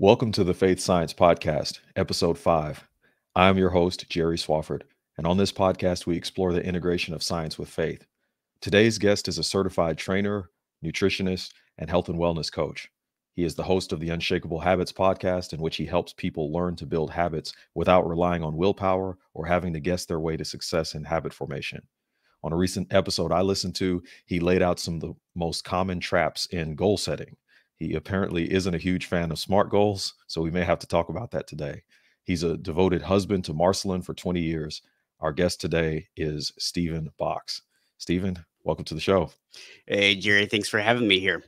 Welcome to the Faith Science Podcast, Episode 5. I'm your host, Jerry Swafford, and on this podcast, we explore the integration of science with faith. Today's guest is a certified trainer, nutritionist, and health and wellness coach. He is the host of the Unshakable Habits podcast, in which he helps people learn to build habits without relying on willpower or having to guess their way to success in habit formation. On a recent episode I listened to, he laid out some of the most common traps in goal setting. He apparently isn't a huge fan of SMART goals, so we may have to talk about that today. He's a devoted husband to Marceline for 20 years. Our guest today is Stephen Box. Stephen, welcome to the show. Hey, Jerry, thanks for having me here.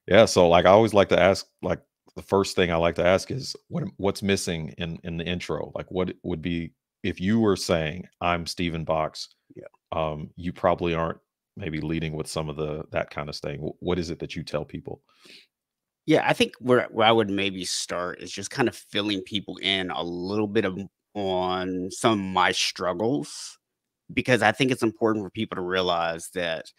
Yeah, so I always like to ask, the first thing I like to ask is what's missing in the intro? Like, what would be if you were saying I'm Stephen Box? Yeah. You probably aren't maybe leading with some of that kind of thing. What is it that you tell people? Yeah, I think where I would maybe start is just kind of filling people in a little bit on some of my struggles, because I think it's important for people to realize that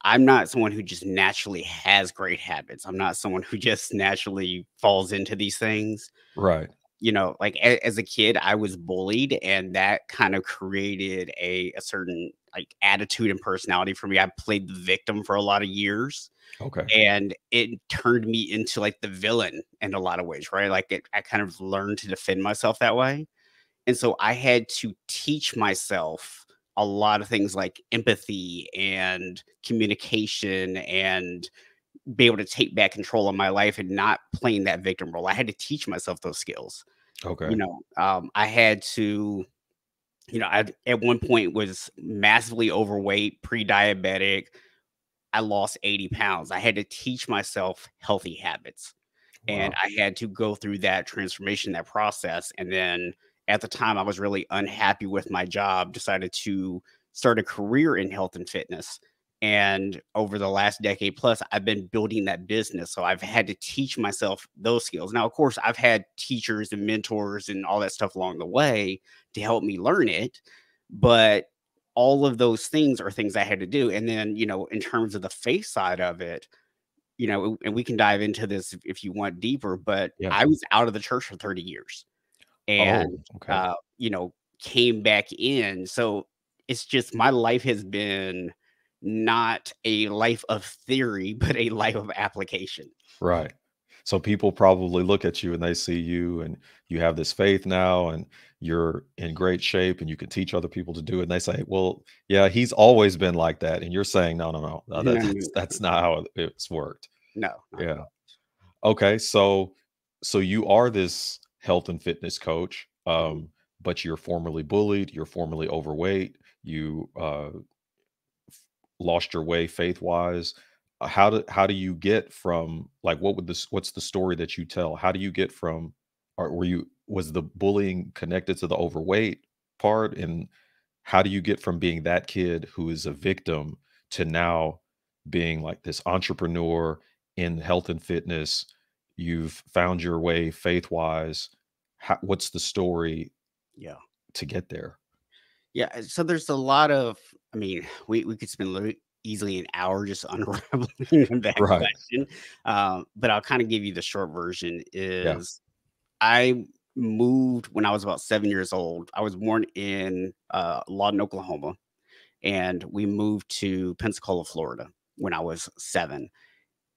I'm not someone who just naturally has great habits. I'm not someone who just naturally falls into these things. Right. Like as a kid, I was bullied, and that kind of created a certain like attitude and personality for me. I played the victim for a lot of years, Okay. and it turned me into like the villain in a lot of ways, right? I kind of learned to defend myself that way. And so I had to teach myself a lot of things like empathy and communication and be able to take back control of my life and not playing that victim role. I had to teach myself those skills. Okay. I had to, I at one point was massively overweight, pre-diabetic. I lost 80 pounds. I had to teach myself healthy habits. And Wow. I had to go through that transformation, that process. And then at the time, I was really unhappy with my job, decided to start a career in health and fitness. And over the last decade plus, I've been building that business. So I've had to teach myself those skills. Now, of course, I've had teachers and mentors and all that stuff along the way to help me learn it. But all of those things are things I had to do. And then, in terms of the faith side of it, and we can dive into this if you want deeper, but Yeah. I was out of the church for 30 years Oh, and, okay. came back in. So it's just my life has been not a life of theory, but a life of application. Right. So people probably look at you and they see you and you have this faith now and you're in great shape and you can teach other people to do it. And they say, well, yeah, he's always been like that. And you're saying, no, No, no, that's not how it's worked. no, not at Yeah. all. Okay. So you are this health and fitness coach, Mhm. but you're formerly bullied, you're formerly overweight, you lost your way faith wise. How do you get from what's the story that you tell? How do you get from or was the bullying connected to the overweight part? And how do you get from being that kid who is a victim to now being like this entrepreneur in health and fitness? You've found your way faith wise. What's the story Yeah. to get there? Yeah. So there's a lot of, we could spend easily an hour just unraveling that Right. question. But I'll kind of give you the short version Yeah. is I moved when I was about 7 years old. I was born in Lawton, Oklahoma, and we moved to Pensacola, Florida when I was 7.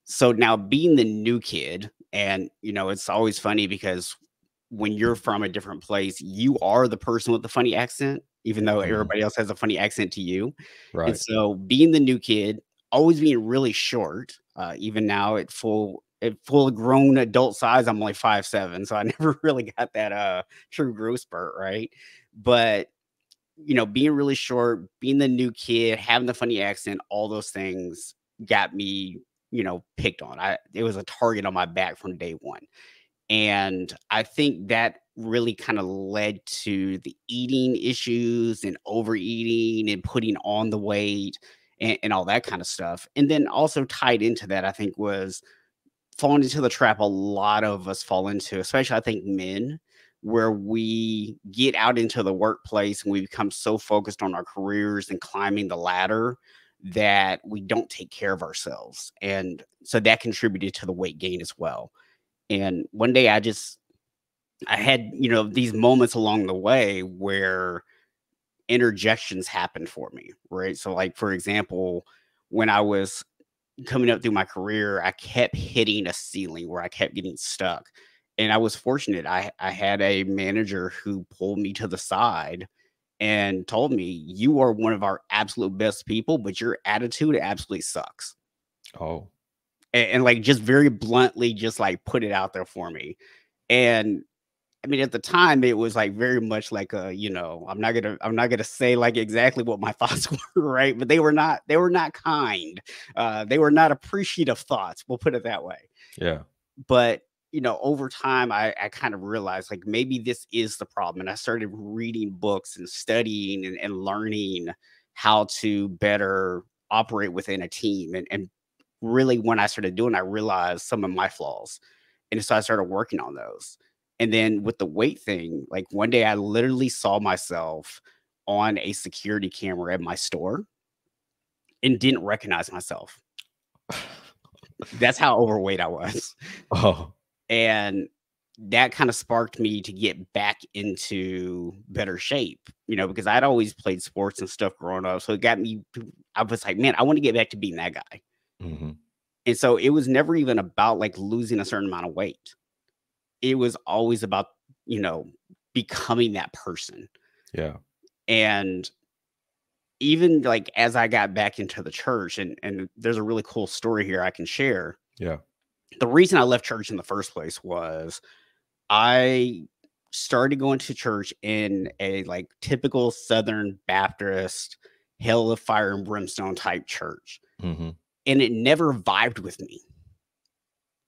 So now being the new kid, and it's always funny because when you're from a different place, you are the person with the funny accent, even though Mhm. everybody else has a funny accent to you. And Right. so being the new kid, always being really short, even now at full grown adult size, I'm only 5'7", so I never really got that true growth spurt, right? But being really short, being the new kid, having the funny accent, all those things got me, picked on. It was a target on my back from day one. And I think that really kind of led to the eating issues and overeating and putting on the weight and all that kind of stuff. And then also tied into that, I think, was falling into the trap a lot of us fall into, especially I think men, where we get out into the workplace and we become so focused on our careers and climbing the ladder that we don't take care of ourselves. And so that contributed to the weight gain as well. And one day I had, these moments along the way where interjections happened for me, right? So, like, for example, when I was coming up through my career, I kept hitting a ceiling where I kept getting stuck. And I was fortunate. I had a manager who pulled me to the side and told me, "You are one of our absolute best people, but your attitude absolutely sucks." Oh, And like just very bluntly, just like put it out there for me. And I mean, at the time, it was like very much like I'm not gonna say like exactly what my thoughts were, right? But they were not kind. They were not appreciative thoughts. We'll put it that way. yeah. But over time, I kind of realized like maybe this is the problem, and I started reading books and studying and learning how to better operate within a team. And really, when I started doing, I realized some of my flaws, and so I started working on those. And then with the weight thing, like one day I literally saw myself on a security camera at my store and didn't recognize myself. That's how overweight I was. Oh, And that kind of sparked me to get back into better shape, because I'd always played sports and stuff growing up. So it got me, I was like, man, I want to get back to being that guy. mhm. And so it was never even about like losing a certain amount of weight. It was always about, you know, becoming that person. Yeah, And even like as I got back into the church, and there's a really cool story here I can share. yeah. The reason I left church in the first place was I started going to church in a like typical Southern Baptist, hell of fire and brimstone type church. Mhm. And it never vibed with me.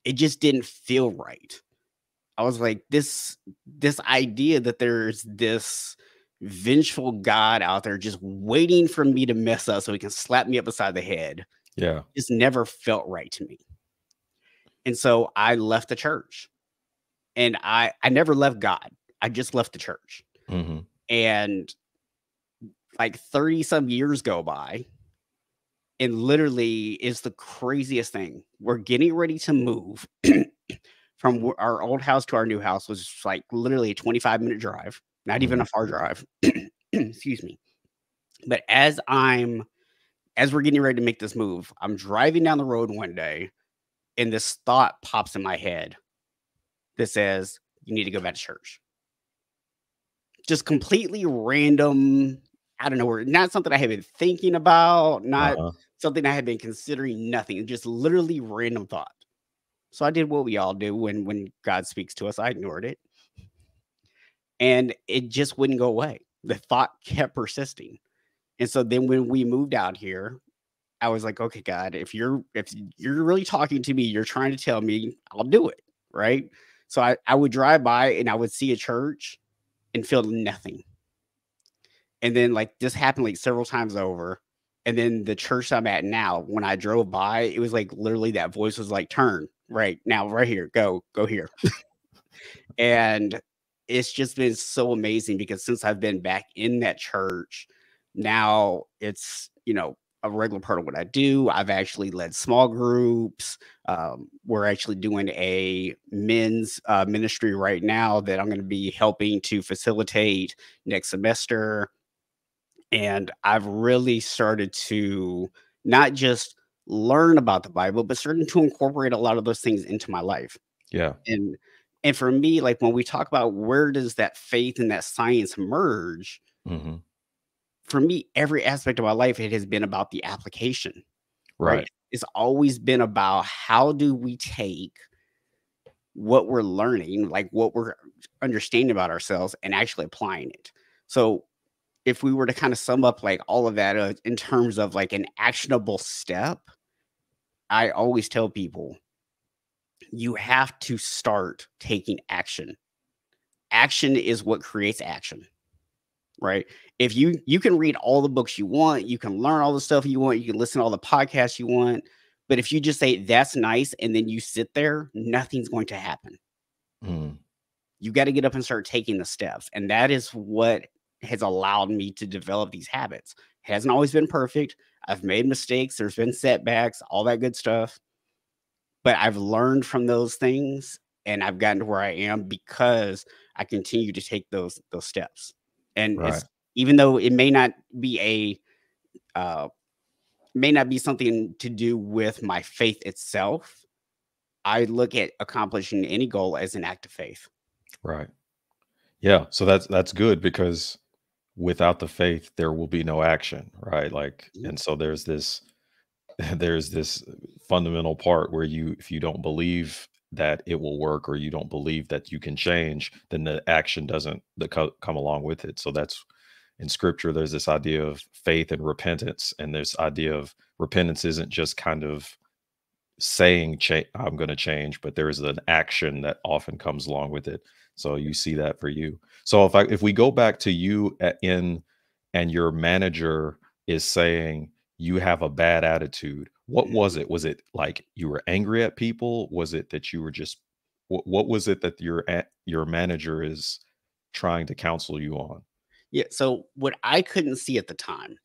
It just didn't feel right. I was like, this idea that there's this vengeful God out there just waiting for me to mess up so he can slap me up beside the head Yeah. just never felt right to me. And so I left the church. And I never left God. I just left the church. Mhm. And like 30 some years go by, and literally is the craziest thing. We're getting ready to move from our old house to our new house, was like literally a 25-minute drive, not even Mhm. a far drive. Excuse me. But as we're getting ready to make this move, I'm driving down the road one day and this thought pops in my head that says, you need to go back to church. Just completely random, I don't know where, not something I had been thinking about, not Uh-huh. something I had been considering, nothing, just literally random thought. So I did what we all do when God speaks to us. I ignored it, and it just wouldn't go away. The thought kept persisting. And so then when we moved out here, I was like, okay, God, if you're really talking to me, you're trying to tell me, I'll do it. Right. So I would drive by and I would see a church and feel nothing. And then like this happened like several times over. And then the church I'm at now, when I drove by, it was like literally that voice was like, turn right now, right here, go here. And it's just been so amazing because since I've been back in that church, now it's, a regular part of what I do. I've actually led small groups. We're actually doing a men's ministry right now that I'm going to be helping to facilitate next semester. And I've really started to not just learn about the Bible, but starting to incorporate a lot of those things into my life. Yeah. And and for me, like when we talk about where does that faith and that science merge, Mhm. for me, every aspect of my life, it has been about the application, right? Right. It's always been about how do we take what we're learning, like what we're understanding about ourselves, and actually applying it. So if we were to kind of sum up like all of that in terms of like an actionable step, I always tell people you have to start taking action. Action is what creates action, right? If you can read all the books you want, you can learn all the stuff you want, you can listen to all the podcasts you want, but if you just say that's nice and then you sit there, nothing's going to happen. Mm. You got to get up and start taking the steps, and that is what has allowed me to develop these habits. Hasn't always been perfect. I've made mistakes, there's been setbacks, all that good stuff, but I've learned from those things, and I've gotten to where I am because I continue to take those steps. And Right. it's even though it uh, may not be something to do with my faith itself, I look at accomplishing any goal as an act of faith. Right. Yeah. So that's good because without the faith, there will be no action, right? Like, Mhm. and so there's this there's this fundamental part where if you don't believe that it will work or you don't believe that you can change, then the action doesn't come along with it. So that's in scripture, there's this idea of faith and repentance, and this idea of repentance isn't just kind of saying I'm going to change, but there is an action that often comes along with it. So you see that for you. So if we go back to you in and your manager is saying you have a bad attitude, what was Mhm. it? Was it like you were angry at people? Was it that you were just what was it that your manager is trying to counsel you on? Yeah. So what I couldn't see at the time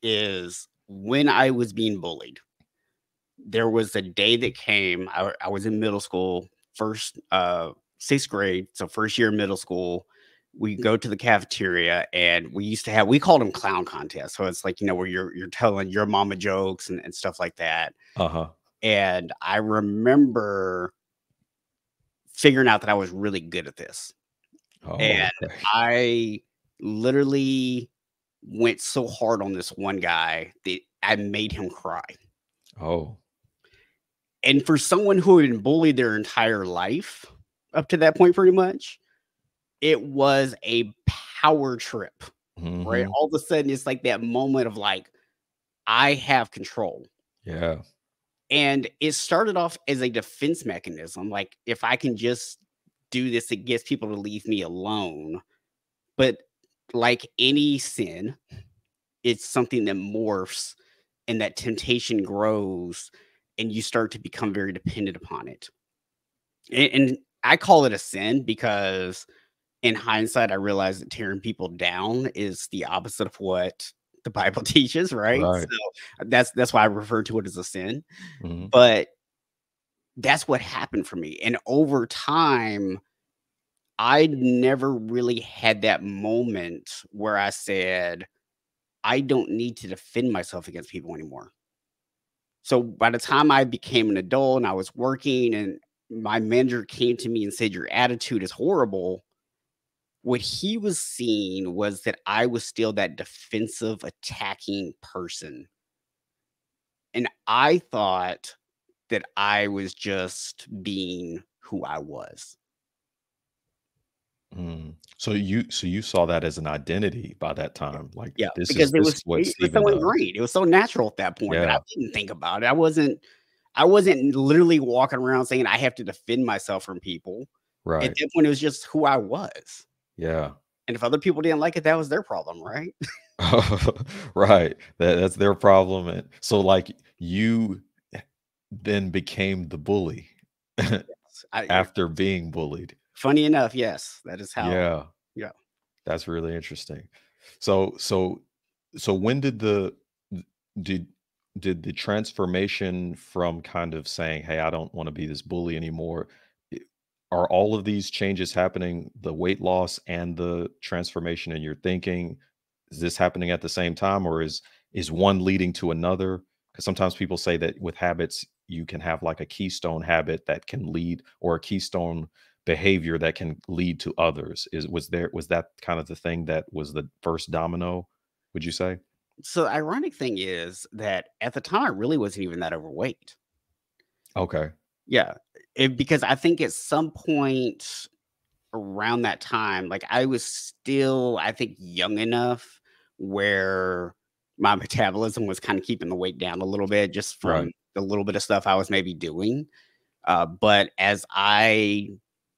is when I was being bullied. There was a day that came. I was in middle school, first sixth grade, so first year of middle school. We go to the cafeteria, and we used to have we called them clown contests. So it's like where you're telling your mama jokes and stuff like that. Uh-huh. And I remember figuring out that I was really good at this. Oh, And okay. I literally went so hard on this one guy that I made him cry. Oh. And for someone who had been bullied their entire life up to that point, pretty much, it was a power trip, right? Mhm. All of a sudden, it's like that moment of like, I have control. Yeah. And it started off as a defense mechanism. Like, if I can just do this, it gets people to leave me alone. But like any sin, it's something that morphs and that temptation grows and you start to become very dependent upon it. And I call it a sin because in hindsight, I realized that tearing people down is the opposite of what the Bible teaches, right? Right. So that's why I refer to it as a sin. Mhm. But that's what happened for me. And over time, I never really had that moment where I said, I don't need to defend myself against people anymore. So by the time I became an adult and I was working and my manager came to me and said, your attitude is horrible, what he was seeing was that I was still that defensive, attacking person. And I thought that I was just being who I was. Mm. So you saw that as an identity by that time, like, Yeah, this because is this is what it was Steven so does. ingrained. It was so natural at that point that I Yeah, didn't think about it. I wasn't literally walking around saying I have to defend myself from people. At right. that point, it was just who I was. Yeah. And if other people didn't like it, that was their problem, right? Right. That's their problem, and so, like, you then became the bully I after being bullied. Funny enough, yes, that is how. Yeah, Yeah. that's really interesting. So so so when did did the transformation from kind of saying, "Hey, I don't wanna be this bully anymore," I are all of these changes happening, the weight loss and the transformation in your thinking, is this happening at the same time, or is one leading to another? Because sometimes people say that with habits, you can have, like, a keystone habit that can lead or a keystone behavior that can lead to others. Was that kind of the thing that was the first domino, would you say? So the ironic thing is that at the time, I really wasn't even that overweight. Okay. Yeah, because I think at some point around that time, like, I was still, I think, young enough where my metabolism was kinda keeping the weight down a little bit just from Right. the little bit of stuff I was maybe doing. But as I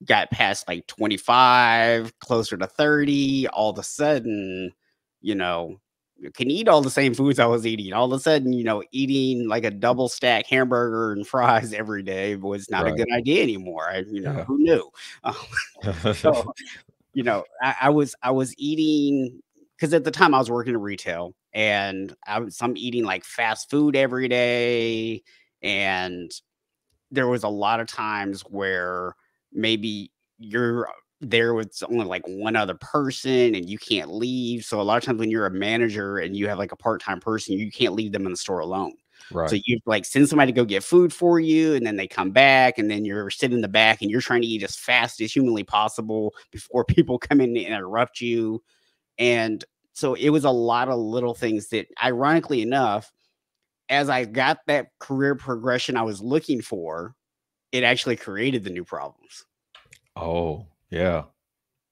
got past like 25, closer to 30, all of a sudden, you know, you can eat all the same foods I was eating. All of a sudden, eating like a double stack hamburger and fries every day was not a Right. good idea anymore. Yeah. Who knew? Um, so, I was eating because at the time I was working in retail and I'm eating like fast food every day and there was a lot of times where maybe you're there with only like one other person and you can't leave. So a lot of times when you're a manager and you have like a part-time person, you can't leave them in the store alone. So Right. you like send somebody to go get food for you, and then they come back, and then you're sitting in the back and you're trying to eat as fast as humanly possible before people come in and interrupt you. And so it was a lot of little things that, ironically enough, as I got that career progression I was looking for, it actually created the new problems. Oh, yeah.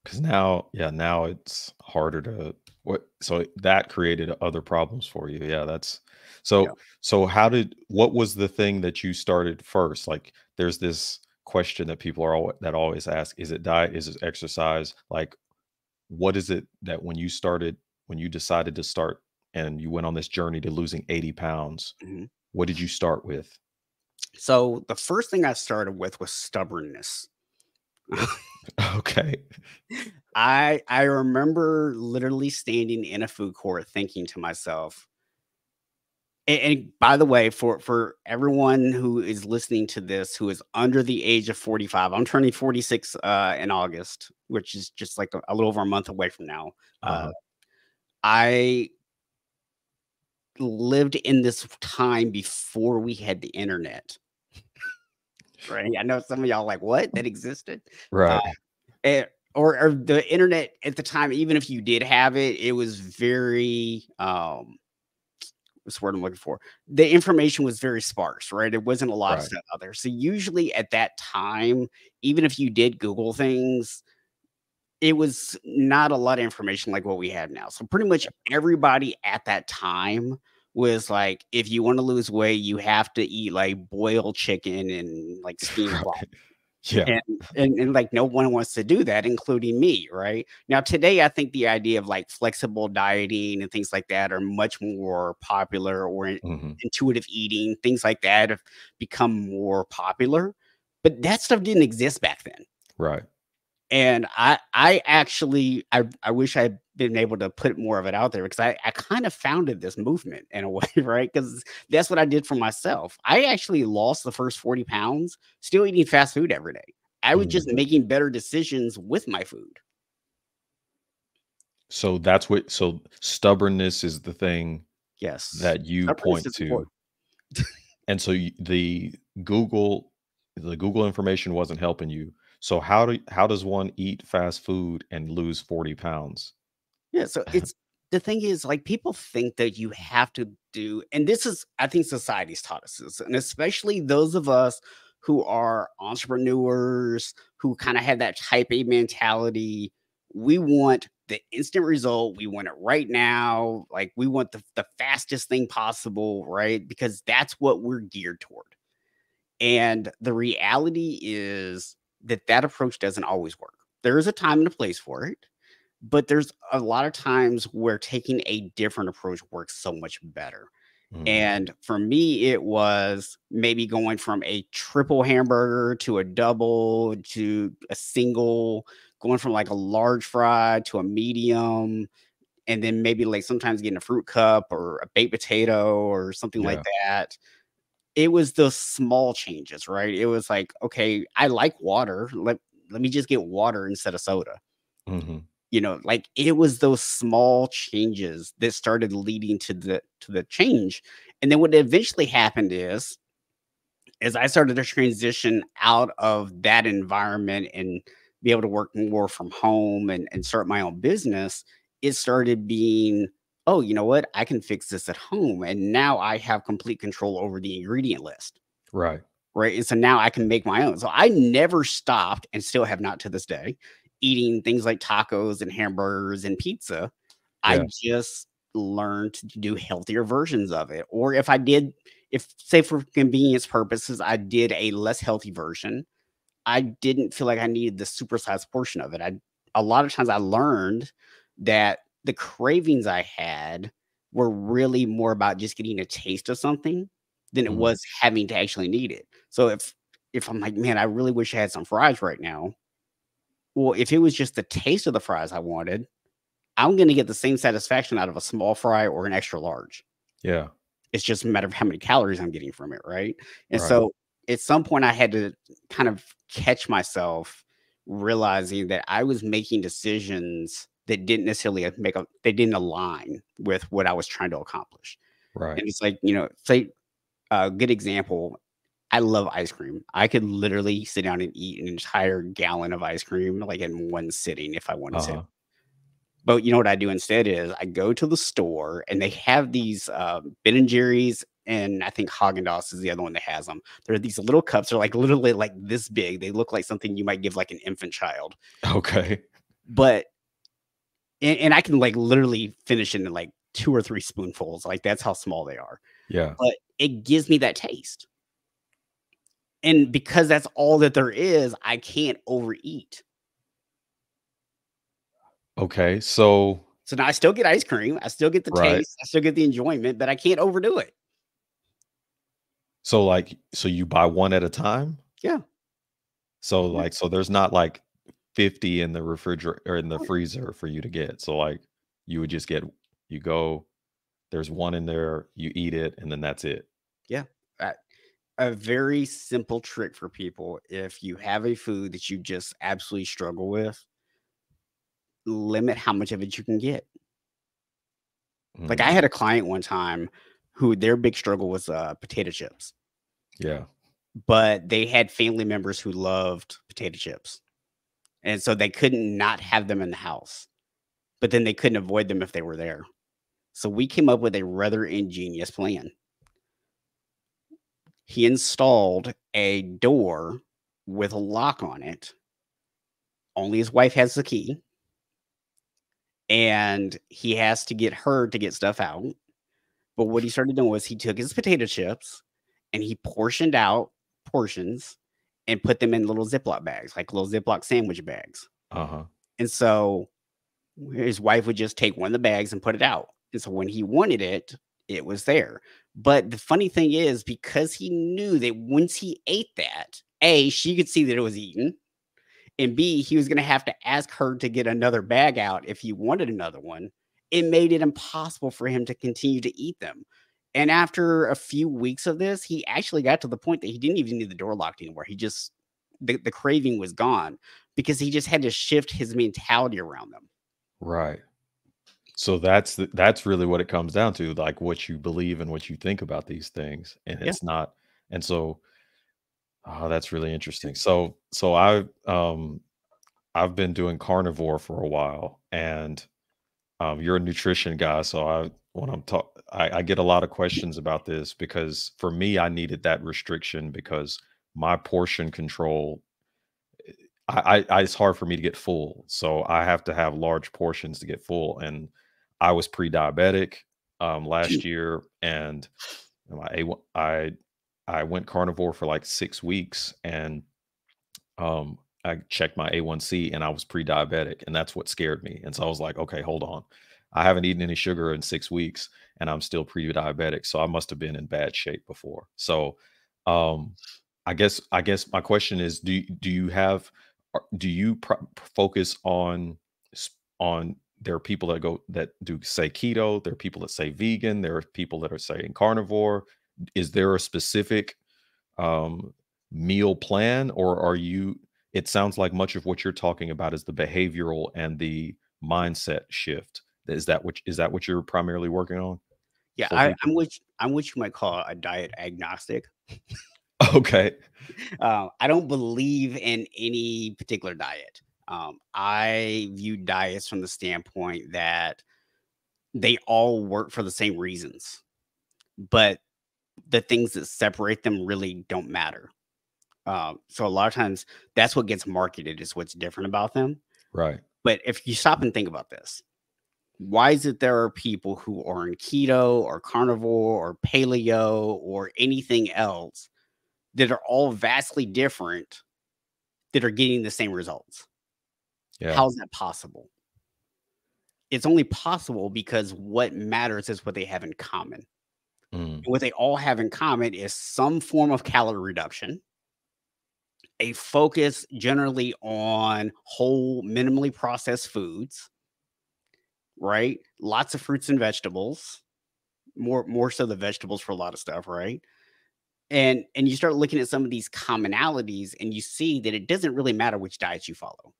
Because now, yeah, now it's harder to what so that created other problems for you. Yeah, that's Yeah. so how did what was the thing that you started first? Like there's this question that people are always ask, is it diet, is it exercise? Like what is it that when you decided to start and you went on this journey to losing 80 pounds, Mhm. what did you start with? So the first thing I started with was stubbornness. Okay. I remember literally standing in a food court thinking to myself, and by the way, for everyone who is listening to this who is under the age of 45, I'm turning 46 in August, which is just like a little over a month away from now. Uh, Uh-huh. I lived in this time before we had the internet, right? I know some of y'all like, what? That existed? Uh, Right. or the internet at the time, even if you did have it, it was very what's the word I'm looking for? The information was very sparse, right? There wasn't a lot of Right. stuff out there. So usually at that time, even if you did Google things, it was not a lot of information like what we have now. So pretty much everybody at that time was like, if you want to lose weight, you have to eat like boiled chicken and like steamed Right. Yeah. and like, no one wants to do that, including me, right? Now, today, I think the idea of, like, flexible dieting and things like that are much more popular, or Mhm. intuitive eating, things like that have become more popular, but that stuff didn't exist back then. Right. And I actually I wish I'd been able to put more of it out there, because I kind of founded this movement in a way, right? Because that's what I did for myself. I actually lost the first 40 pounds still eating fast food every day. I was just Mhm. making better decisions with my food. So that's what so stubbornness is the thing Yes. that you Stubbornness point is to, important. and so Google the Google information wasn't helping you. So how does one eat fast food and lose 40 pounds? Yeah, so it's the thing is, like, people think that you have to do, and this is, I think society's taught us this, and especially those of us who are entrepreneurs, who kind of have that type A mentality. We want the instant result. We want it right now. Like, we want the fastest thing possible, right? Because that's what we're geared toward. And the reality is that that approach doesn't always work. There is a time and a place for it, but there's a lot of times where taking a different approach works so much better. Mhm. And for me, it was maybe going from a triple hamburger to a double to a single, going from like a large fry to a medium, and then maybe like sometimes getting a fruit cup or a baked potato or something like Yeah. that. It was those small changes, right? It was like, okay, I like water. Let me just get water instead of soda. Mhm. Like, it was those small changes that started leading to the change. And then what eventually happened is I started to transition out of that environment and be able to work more from home and start my own business. It started being, oh, you know what? I can fix this at home. And now I have complete control over the ingredient list. Right. Right, and so now I can make my own. So I never stopped, and still have not to this day, eating things like tacos and hamburgers and pizza. I Yeah. just learned to do healthier versions of it. Or if, say, for convenience purposes, I did a less healthy version, I didn't feel like I needed the supersized portion of it. A lot of times I learned that the cravings I had were really more about just getting a taste of something than it Mhm. was having to actually need it. So if I'm like, man, I really wish I had some fries right now. Well, if it was just the taste of the fries I wanted, I'm gonna get the same satisfaction out of a small fry or an extra large. Yeah. It's just a matter of how many calories I'm getting from it, right? And Right. so at some point I had to kind of catch myself realizing that I was making decisions that didn't necessarily they didn't align with what I was trying to accomplish. Right. And it's like, say a good example, I love ice cream. I could literally sit down and eat an entire gallon of ice cream like in one sitting if I wanted to. Uh-huh. But you know what I do instead is I go to the store and they have these Ben and Jerry's, and I think Haagen Dazs is the other one that has them. They're these little cups. They're like literally like this big. They look like something you might give like an infant child. Okay. But and I can like literally finish in like 2 or 3 spoonfuls. Like that's how small they are. Yeah. But it gives me that taste. And because that's all that there is, I can't overeat. Okay. So, So now I still get ice cream. I still get the right. taste. I still get the enjoyment, but I can't overdo it. So like so you buy one at a time? Yeah. So Yeah. like so there's not like 50 in the refrigerator or in the freezer for you to get. So like you would just get you go, there's one in there, you eat it, and then that's it. Yeah. Uh, a very simple trick for people. If you have a food that you just absolutely struggle with, limit how much of it you can get. Like I Mm, had a client one time who their big struggle was potato chips, yeah. but they had family members who loved potato chips. And so they couldn't not have them in the house, but then they couldn't avoid them if they were there. So we came up with a rather ingenious plan. He installed a door with a lock on it. Only his wife has the key, and he has to get her to get stuff out. But what he started doing was he took his potato chips and he portioned out portions and put them in little Ziploc bags, like little Ziploc sandwich bags. Uh-huh. And so his wife would just take one of the bags and put it out. And so when he wanted it, it was there. But the funny thing is, because he knew that once he ate that, A, she could see that it was eaten. And B, he was going to have to ask her to get another bag out if he wanted another one. It made it impossible for him to continue to eat them. And after a few weeks of this, he actually got to the point that he didn't even need the door locked anymore. He just, the craving was gone because he just had to shift his mentality around them. Right. So that's really what it comes down to, like what you believe and what you think about these things. And Yeah. it's not and so oh, that's really interesting. So I've been doing carnivore for a while, and you're a nutrition guy, so I when I'm talk I get a lot of questions about this because for me, I needed that restriction because my portion control, I it's hard for me to get full, so I have to have large portions to get full, and I was pre-diabetic last year, and my A1, I went carnivore for like 6 weeks, and I checked my A1C and I was pre-diabetic, and that's what scared me. And so I was like, okay, hold on. I haven't eaten any sugar in 6 weeks and I'm still pre-diabetic. So I must have been in bad shape before. So um I guess my question is, do you have do you focus on on there are people that go that do say keto, there are people that say vegan, there are people that are saying carnivore. Is there a specific um, meal plan, or are you it sounds like much of what you're talking about is the behavioral and the mindset shift. Is that what you're primarily working on Yeah. for people? I'm what you might call a diet agnostic. Okay. I don't believe in any particular diet. I view diets from the standpoint that they all work for the same reasons, but the things that separate them really don't matter. So a lot of times that's what gets marketed is what's different about them. Right. But if you stop and think about this, why is it there are people who are in keto or carnivore or paleo or anything else that are all vastly different that are getting the same results? Yeah. How is that possible? It's only possible because what matters is what they have in common. Mm, And what they all have in common is some form of calorie reduction, a focus generally on whole, minimally processed foods, right? Lots of fruits and vegetables, more so the vegetables for a lot of stuff, right? And you start looking at some of these commonalities and you see that it doesn't really matter which diet you follow,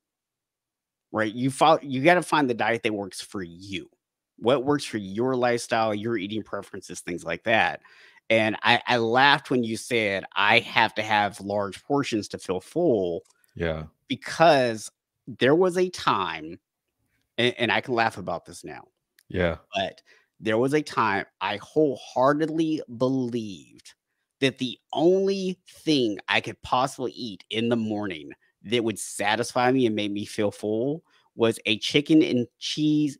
right? You got to find the diet that works for you. What works for your lifestyle, your eating preferences, things like that. And I laughed when you said I have to have large portions to feel full, Yeah. because there was a time, and I can laugh about this now, Yeah. but there was a time I wholeheartedly believed that the only thing I could possibly eat in the morning that would satisfy me and make me feel full was a chicken cheese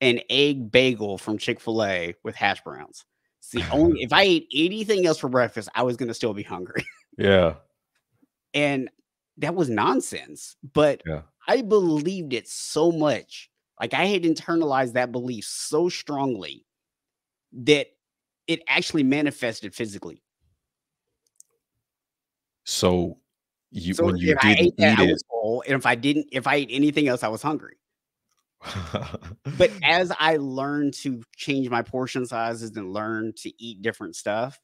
and egg bagel from Chick-fil-A with hash browns. It's the only if I ate anything else for breakfast, I was gonna still be hungry. Yeah. And that was nonsense, but Yeah. I believed it so much. Like, I had internalized that belief so strongly that it actually manifested physically. So you So when you if I ate didn't that, eat I it. was full, and if I ate anything else, I was hungry. But as I learned to change my portion sizes and learn to eat different stuff,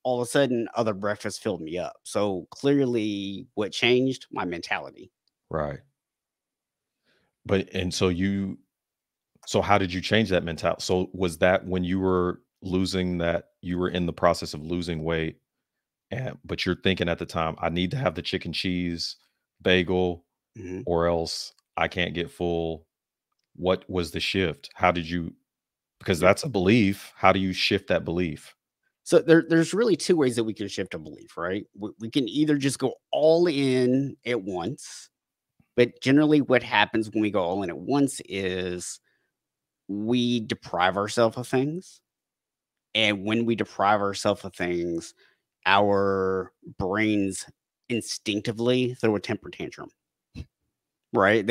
all of a sudden other breakfasts filled me up. So clearly what changed? My mentality. Right. But and so how did you change that mentality? So was that when you were losing that you were in the process of losing weight, and but you're thinking at the time, I need to have the chicken cheese bagel Mhm. or else I can't get full. What was the shift? How did you, because Yeah. that's a belief. How do you shift that belief? So there's really 2 ways that we can shift a belief, right? We can either just go all in at once, but generally what happens when we go all in at once is we deprive ourselves of things. And when we deprive ourselves of things, our brains instinctively throw a temper tantrum, right?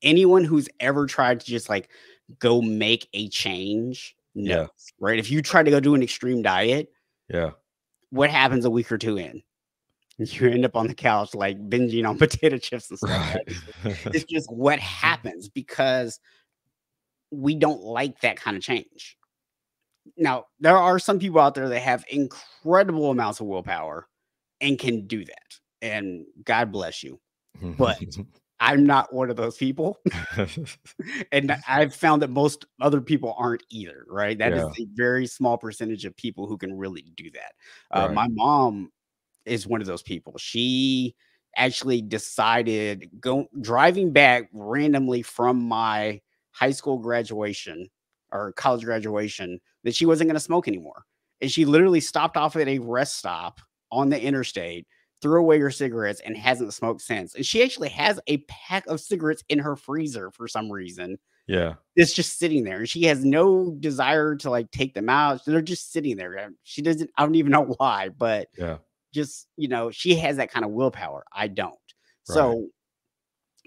Anyone who's ever tried to just like go make a change knows, Yeah. right? If you try to go do an extreme diet, Yeah. what happens a week or 2 in? You end up on the couch, like, binging on potato chips and stuff, Right. right? It's just what happens because we don't like that kind of change. Now, there are some people out there that have incredible amounts of willpower and can do that, and God bless you, but I'm not one of those people, and I've found that most other people aren't either, right? That is Yeah. a very small percentage of people who can really do that. Right. My mom is one of those people. She actually decided go driving back randomly from my high school graduation or college graduation that she wasn't going to smoke anymore. And she literally stopped off at a rest stop on the interstate, threw away her cigarettes, and hasn't smoked since. And she actually has a pack of cigarettes in her freezer for some reason. Yeah. It's just sitting there. And she has no desire to like take them out. They're just sitting there. She doesn't, I don't even know why, but Yeah. just, she has that kind of willpower. I don't. Right. So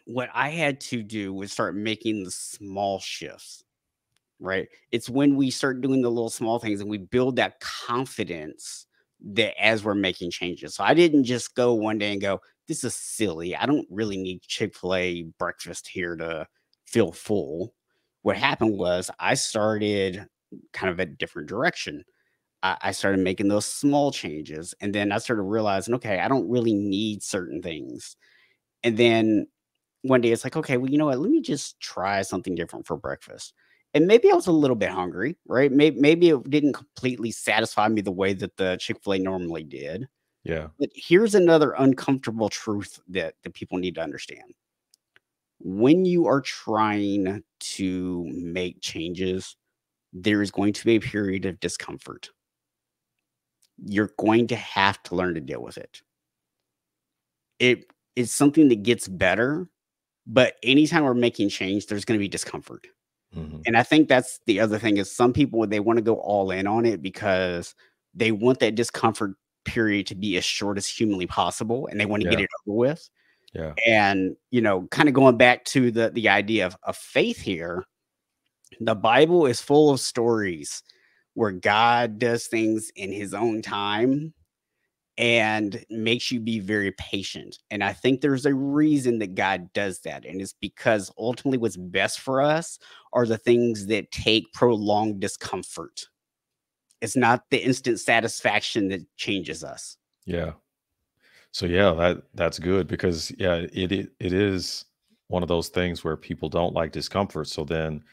what I had to do was start making the small shifts, right? It's when we start doing the little small things and we build that confidence that as we're making changes. So I didn't just go one day and go, this is silly. I don't really need Chick-fil-A breakfast here to feel full. What happened was I started kind of a different direction. I started making those small changes. And then I started realizing, okay, I don't really need certain things. And then one day it's like, okay, well, you know what? Let me just try something different for breakfast. And maybe I was a little bit hungry, right? Maybe it didn't completely satisfy me the way that the Chick-fil-A normally did. Yeah. But here's another uncomfortable truth that people need to understand. When you are trying to make changes, there is going to be a period of discomfort. You're going to have to learn to deal with it. It is something that gets better, but anytime we're making change, there's gonna be discomfort. Mhm. And I think that's the other thing is some people, they wanna go all in on it because they want that discomfort period to be as short as humanly possible, and they wanna get Yeah. it over with. Yeah. And, kinda going back to the idea of faith here, the Bible is full of stories where God does things in his own time and makes you be very patient. And I think there's a reason that God does that. And it's because ultimately what's best for us are the things that take prolonged discomfort. It's not the instant satisfaction that changes us. Yeah. So yeah, that's good because yeah, it is one of those things where people don't like discomfort. So then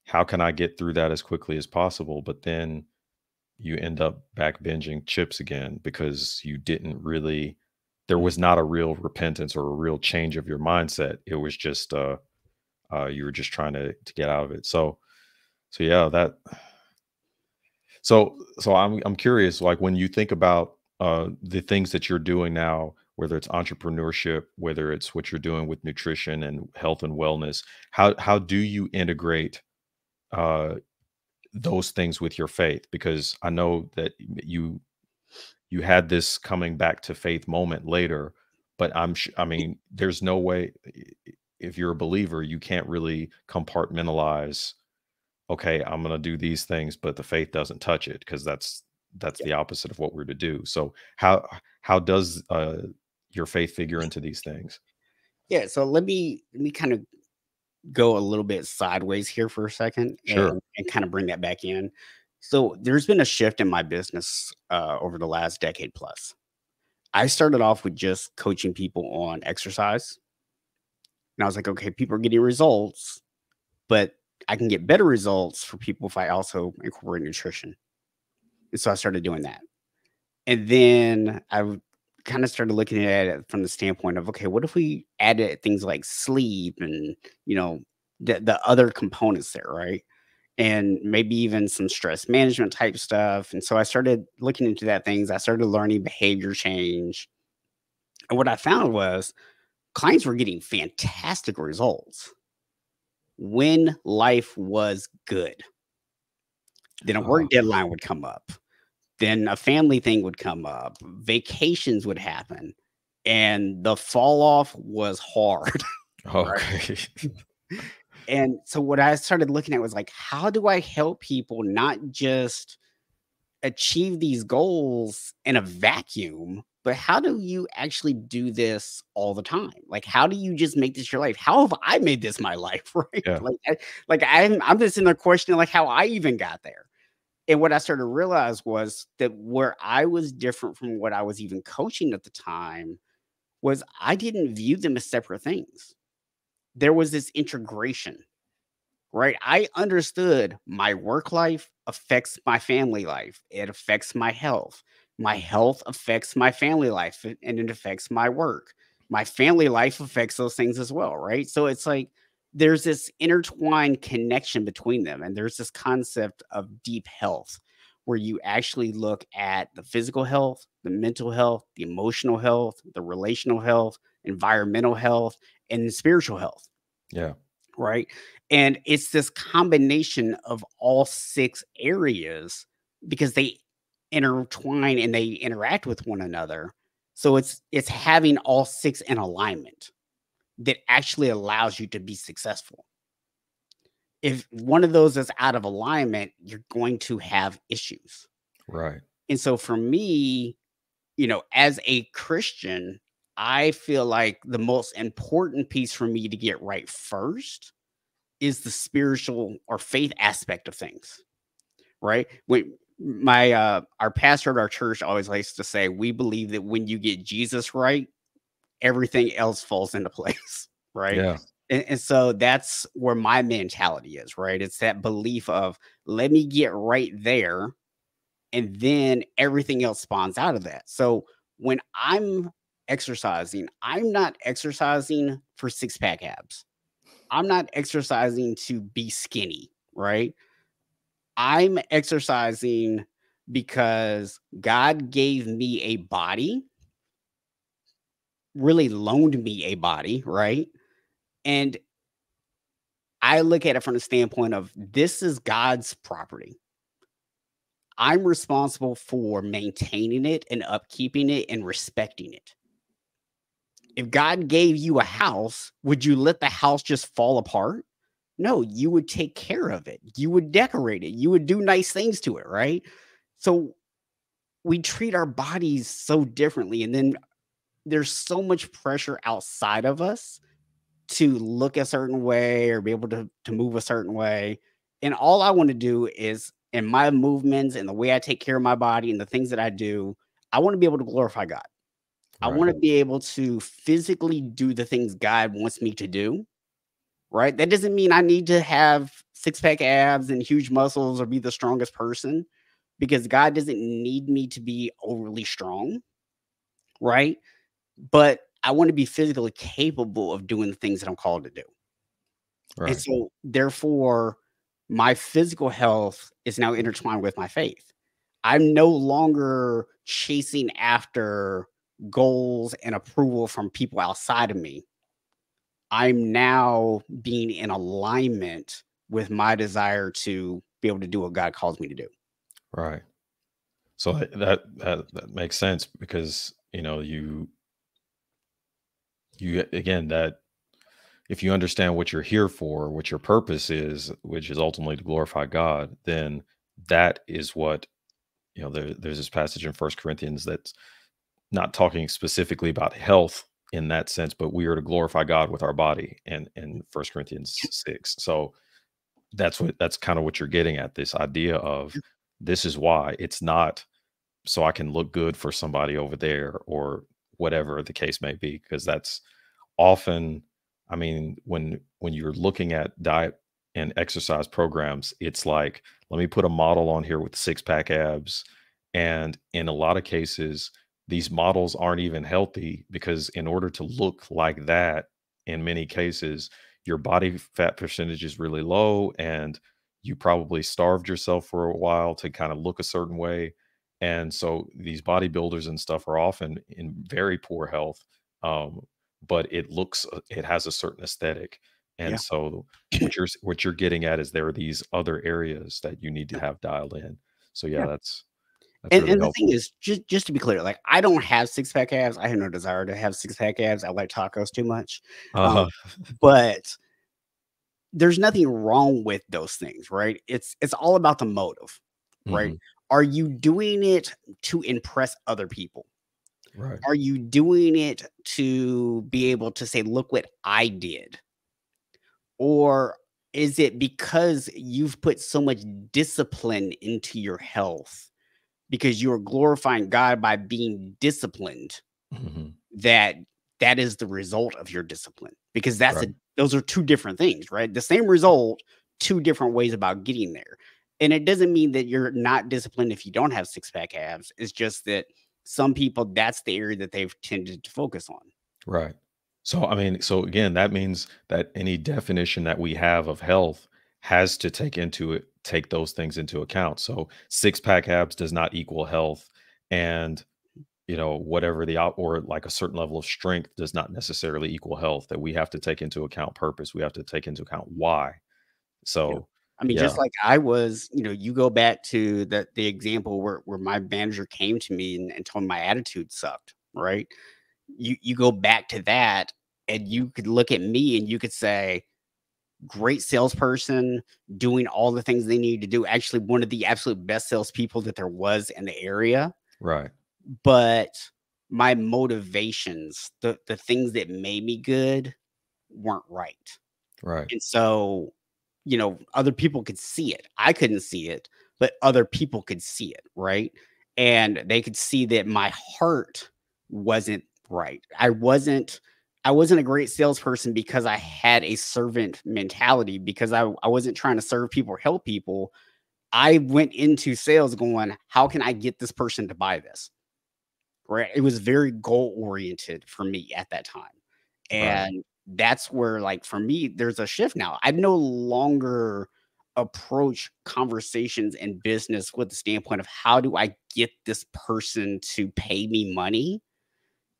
how can I get through that as quickly as possible? But then you end up back binging chips again because you didn't really there Mm. was not a real repentance or a real change of your mindset. It was just you were just trying to get out of it. So yeah, that so I'm curious, like when you think about the things that you're doing now, whether it's entrepreneurship, whether it's what you're doing with nutrition and health and wellness, how do you integrate uh, those things with your faith? Because I know that you had this coming back to faith moment later, but I mean, there's no way if you're a believer, you can't really compartmentalize okay, I'm gonna do these things, but the faith doesn't touch it because that's Yeah. the opposite of what we're to do. So how does your faith figure into these things? Yeah. So let me kind of go a little bit sideways here for a second Sure. and kind of bring that back in. So there's been a shift in my business over the last decade plus. I started off with just coaching people on exercise. And I was like, okay, people are getting results, but I can get better results for people if I also incorporate nutrition. And so I started doing that. And then kind of started looking at it from the standpoint of, okay, what if we added things like sleep and, you know, the other components there, right? And maybe even some stress management type stuff. And so I started looking into that things. I started learning behavior change. And what I found was clients were getting fantastic results when life was good. Then a Oh, work deadline would come up. Then a family thing would come up. Vacations would happen. And the fall off was hard. Right. okay. And so what I started looking at was like, how do I help people not just achieve these goals in a vacuum, but how do you actually do this all the time? Like, how do you just make this your life? How have I made this my life? Right? Yeah. I'm just in there questioning like how I even got there. And what I started to realize was that where I was different from what I was even coaching at the time was I didn't view them as separate things. There was this integration, right? I understood my work life affects my family life. It affects my health. My health affects my family life and it affects my work. My family life affects those things as well, right? So it's like there's this intertwined connection between them. And there's this concept of deep health where you actually look at the physical health, the mental health, the emotional health, the relational health, environmental health, and spiritual health, Yeah. right? And it's this combination of all 6 areas because they intertwine and they interact with one another. So it's having all 6 in alignment that actually allows you to be successful. If one of those is out of alignment, you're going to have issues. Right. And so for me, as a Christian, I feel like the most important piece for me to get right first is the spiritual or faith aspect of things, right? When my our pastor at our church always likes to say, we believe that when you get Jesus right, everything else falls into place, right? Yeah. And so that's where my mentality is, right? It's that belief of let me get right there, and then everything else spawns out of that. So when I'm exercising, I'm not exercising for six pack abs. I'm not exercising to be skinny, right? I'm exercising because God gave me a body, really loaned me a body, right? And I look at it from the standpoint of this is God's property. I'm responsible for maintaining it and upkeeping it and respecting it. If God gave you a house, would you let the house just fall apart? No, you would take care of it. You would decorate it. You would do nice things to it, right? So we treat our bodies so differently. And then there's so much pressure outside of us to look a certain way or be able to move a certain way. And all I want to do is and my movements and the way I take care of my body and the things that I do, I want to be able to glorify God. I Right. want to be able to physically do the things God wants me to do, right? That doesn't mean I need to have six pack abs and huge muscles or be the strongest person because God doesn't need me to be overly strong, right? But I want to be physically capable of doing the things that I'm called to do. And Right. so, therefore, my physical health is now intertwined with my faith. I'm no longer chasing after goals and approval from people outside of me. I'm now being in alignment with my desire to be able to do what God calls me to do. Right. So that makes sense because you again that if you understand what you're here for, what your purpose is, which is ultimately to glorify God, then that is what there's this passage in First Corinthians that's not talking specifically about health in that sense, but we are to glorify God with our body and in First Corinthians 6. So that's kind of what you're getting at, this idea of this is why it's not so I can look good for somebody over there or whatever the case may be, because that's often, I mean, when you're looking at diet and exercise programs, it's like, let me put a model on here with six pack abs. And in a lot of cases, these models aren't even healthy because in order to look like that, in many cases, your body fat percentage is really low and you probably starved yourself for a while to kind of look a certain way. And so these bodybuilders and stuff are often in very poor health. But it has a certain aesthetic. And Yeah. so what you're getting at is there are these other areas that you need to have dialed in. So yeah, Yeah. that's And really the thing helpful. is, just to be clear, like, I don't have six pack abs. I have no desire to have six pack abs. I like tacos too much. Um, Uh-huh. but there's nothing wrong with those things, right? It's all about the motive, right? Mhm. Are you doing it to impress other people? Right. Are you doing it to be able to say, "Look what I did"? Or is it because you've put so much discipline into your health because you're glorifying God by being disciplined Mhm. that that is the result of your discipline? Because Right. those are two different things, right? The same result, two different ways about getting there. And it doesn't mean that you're not disciplined if you don't have six pack abs. It's just that some people, that's the area that they've tended to focus on. Right. So, I mean, so again, that means that any definition that we have of health has to take those things into account. So, six pack abs does not equal health, and whatever the out or like a certain level of strength does not necessarily equal health. That we have to take into account purpose. We have to take into account why. Yeah. So, I mean, yeah, just like I was, you go back to the example where my manager came to me and told me my attitude sucked, right? You go back to that and you could look at me and you could say, great salesperson, doing all the things they need to do. Actually, one of the absolute best salespeople that there was in the area. right, But my motivations, the things that made me good weren't right. right, And so, other people could see it. I couldn't see it, but other people could see it, right? And they could see that my heart wasn't right. I wasn't a great salesperson because I had a servant mentality because I wasn't trying to serve people or help people. I went into sales going, how can I get this person to buy this? Right? It was very goal oriented for me at that time. right, And that's where, like, for me, there's a shift now. I no longer approach conversations in business with the standpoint of how do I get this person to pay me money?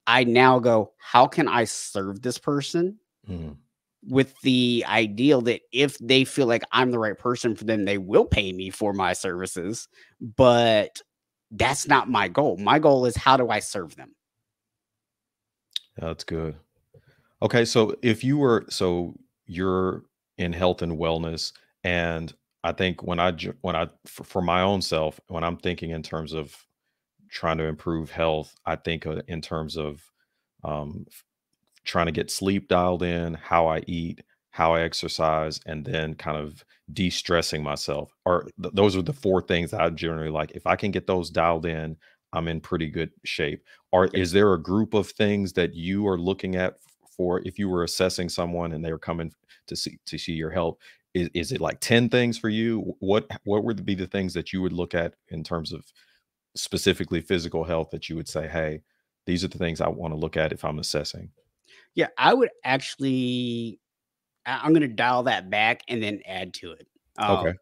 I now go, how can I serve this person mhm, with the ideal that if they feel like I'm the right person for them, they will pay me for my services. But that's not my goal. My goal is how do I serve them? yeah, that's good. Okay, so you're in health and wellness, and I think for my own self, when I'm thinking in terms of trying to improve health, I think in terms of trying to get sleep dialed in, how I eat, how I exercise, and then kind of de-stressing myself. Or those are the four things that I generally like. If I can get those dialed in, I'm in pretty good shape. Or Yep. is there a group of things that you are looking at for if you were assessing someone and they were coming to see your help? Is it like 10 things for you? What would be the things that you would look at in terms of specifically physical health that you would say, hey, these are the things I want to look at if I'm assessing? Yeah, I would actually I'm gonna dial that back and then add to it. Uh, Okay.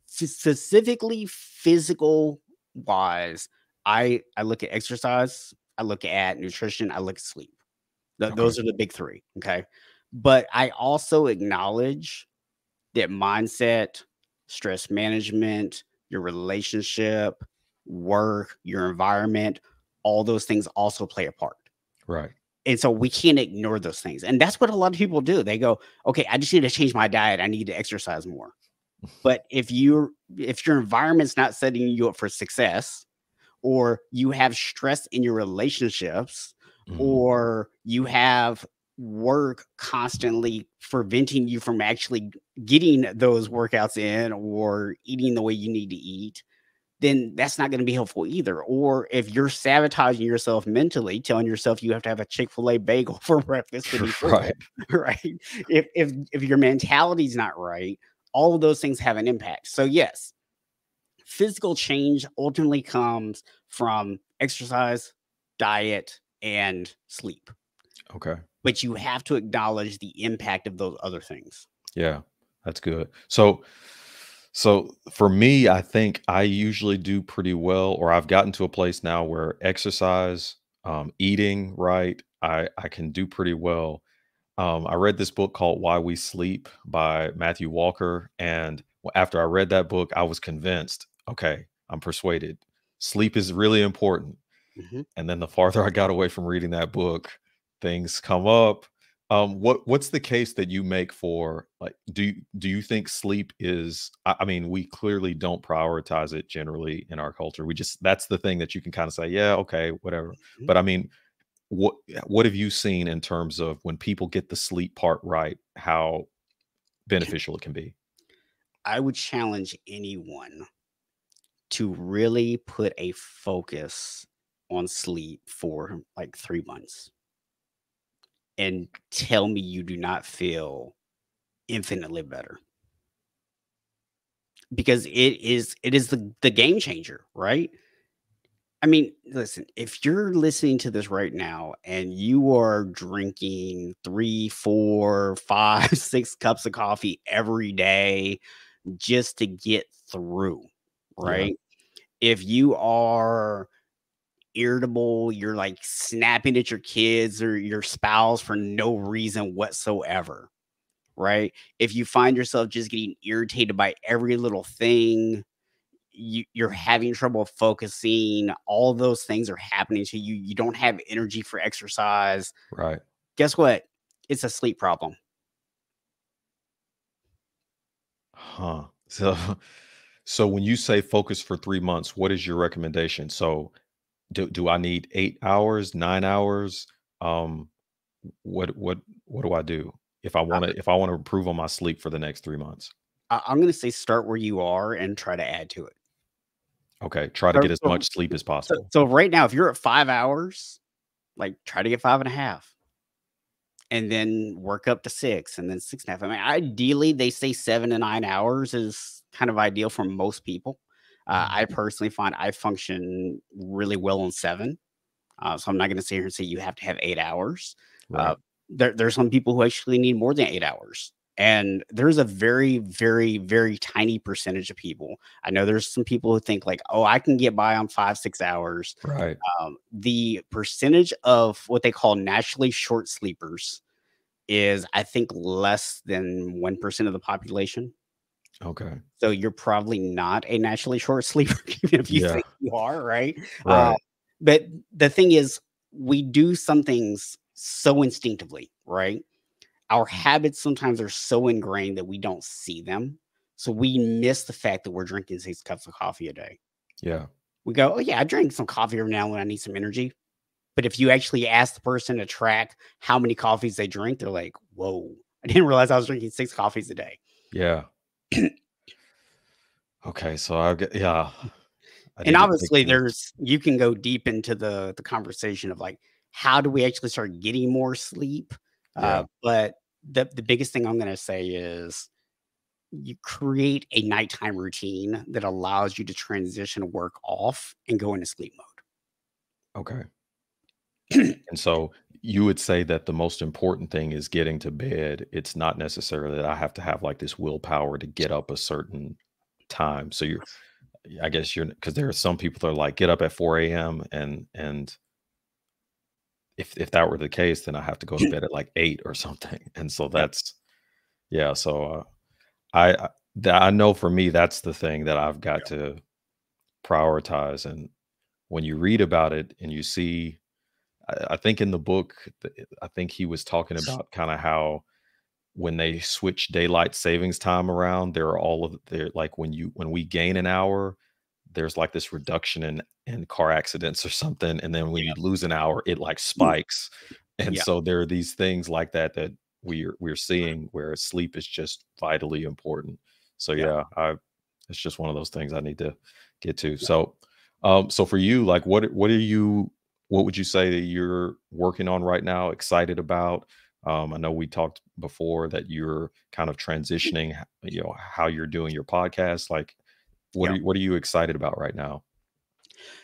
specifically physical wise, I look at exercise, I look at nutrition, I look at sleep. Okay. Those are the big 3, okay? But I also acknowledge that mindset, stress management, your relationship, work, your environment, all those things also play a part. Right. And so we can't ignore those things. And that's what a lot of people do. They go, okay, I just need to change my diet. I need to exercise more. But if your environment's not setting you up for success, or you have stress in your relationships, Mhm. or you have work constantly preventing you from actually getting those workouts in or eating the way you need to eat, then that's not going to be helpful either. Or if you're sabotaging yourself mentally, telling yourself you have to have a Chick-fil-A bagel for breakfast to be Right. full, right? If your mentality's not right, all of those things have an impact. So yes, physical change ultimately comes from exercise, diet, and sleep. Okay. But you have to acknowledge the impact of those other things. Yeah, that's good. So for me, I think I usually do pretty well, or I've gotten to a place now where exercise, eating right, I can do pretty well. I read this book called Why We Sleep by Matthew Walker, and after I read that book, I was convinced. Okay, I'm persuaded. Sleep is really important. Mhm. And then the farther I got away from reading that book, things come up. What's the case that you make for like do you think sleep is I mean, we clearly don't prioritize it generally in our culture. We just that's the thing that you can kind of say, yeah, okay, whatever. Mhm. But I mean, what have you seen in terms of when people get the sleep part right, how beneficial it can be? I would challenge anyone to really put a focus on sleep for like 3 months and tell me you do not feel infinitely better, because it is the game changer, right? I mean, listen, if you're listening to this right now and you are drinking 3, 4, 5, 6 cups of coffee every day just to get through, Yeah, right? If you are irritable, you're like snapping at your kids or your spouse for no reason whatsoever, right? If you find yourself just getting irritated by every little thing, you're having trouble focusing, all of those things are happening to you. You don't have energy for exercise. right. Guess what? It's a sleep problem. Huh. So so when you say focus for 3 months, what is your recommendation? So do I need 8 hours, 9 hours? Um, what do I do if I wanna improve on my sleep for the next 3 months? I'm going to say start where you are and try to add to it. Okay, try to So, get as so, much sleep as so possible. so right now, if you're at 5 hours, like try to get 5.5 and then work up to 6 and then 6.5. I mean, ideally, they say 7 to 9 hours is kind of ideal for most people. Mhm. I personally find I function really well on 7. So I'm not going to sit here and say you have to have 8 hours. Uh, Right, there's some people who actually need more than 8 hours. And there's a very, very, very tiny percentage of people. I know there's some people who think like, oh, I can get by on 5, 6 hours. right. The percentage of what they call naturally short sleepers is, I think, less than 1% of the population. Okay. So you're probably not a naturally short sleeper, even if you Yeah, think you are, right? Uh, right, but the thing is, we do some things so instinctively, right? Our habits sometimes are so ingrained that we don't see them. So we miss the fact that we're drinking 6 cups of coffee a day. yeah, We go, oh, yeah, I drink some coffee every now and when I need some energy. But if you actually ask the person to track how many coffees they drink, they're like, whoa, I didn't realize I was drinking 6 coffees a day. Yeah. Okay, so I get yeah, I And need to take obviously this. you can go deep into the conversation of like, how do we actually start getting more sleep? Yeah. But the biggest thing I'm gonna say is you create a nighttime routine that allows you to transition work off and go into sleep Okay. mode. And so you would say that the most important thing is getting to bed. It's not necessarily that I have to have like this willpower to get up a certain time. So you're I guess you're because there are some people that are like get up at 4 a.m. and if that were the case, then I have to go to bed at like 8 or something. And so Yep. that's yeah, so I know for me that's the thing that I've got to prioritize. And when you read about it and you see I think in the book, I think he was talking about kind of how when they switch daylight savings time around, there are all of there like when we gain an hour, there's like this reduction in car accidents or something, and then when you Yep. lose an hour, it like Mm. spikes. And Yep. so there are these things like that that we're seeing where sleep is just vitally important. So Yep. yeah, I it's just one of those things I need to get to. So so for you, like what are you what would you say that you're working on right now, excited about? I know we talked before that you're kind of transitioning, how you're doing your podcast. Like, Yep. what are you excited about right now?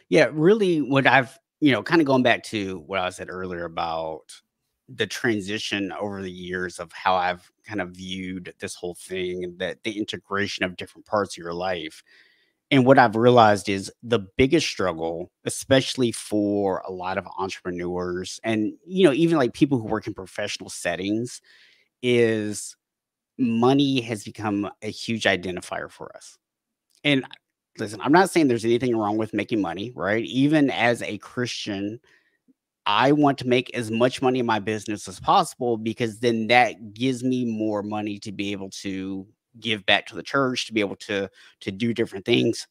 Yeah, really what I've, kind of going back to what I said earlier about the transition over the years of how I've kind of viewed this whole thing and that the integration of different parts of your life. And what I've realized is the biggest struggle, especially for a lot of entrepreneurs and, even like people who work in professional settings, is money has become a huge identifier for us. And listen, I'm not saying there's anything wrong with making money, right? Even as a Christian, I want to make as much money in my business as possible because then that gives me more money to be able to give back to the church, to be able to do different things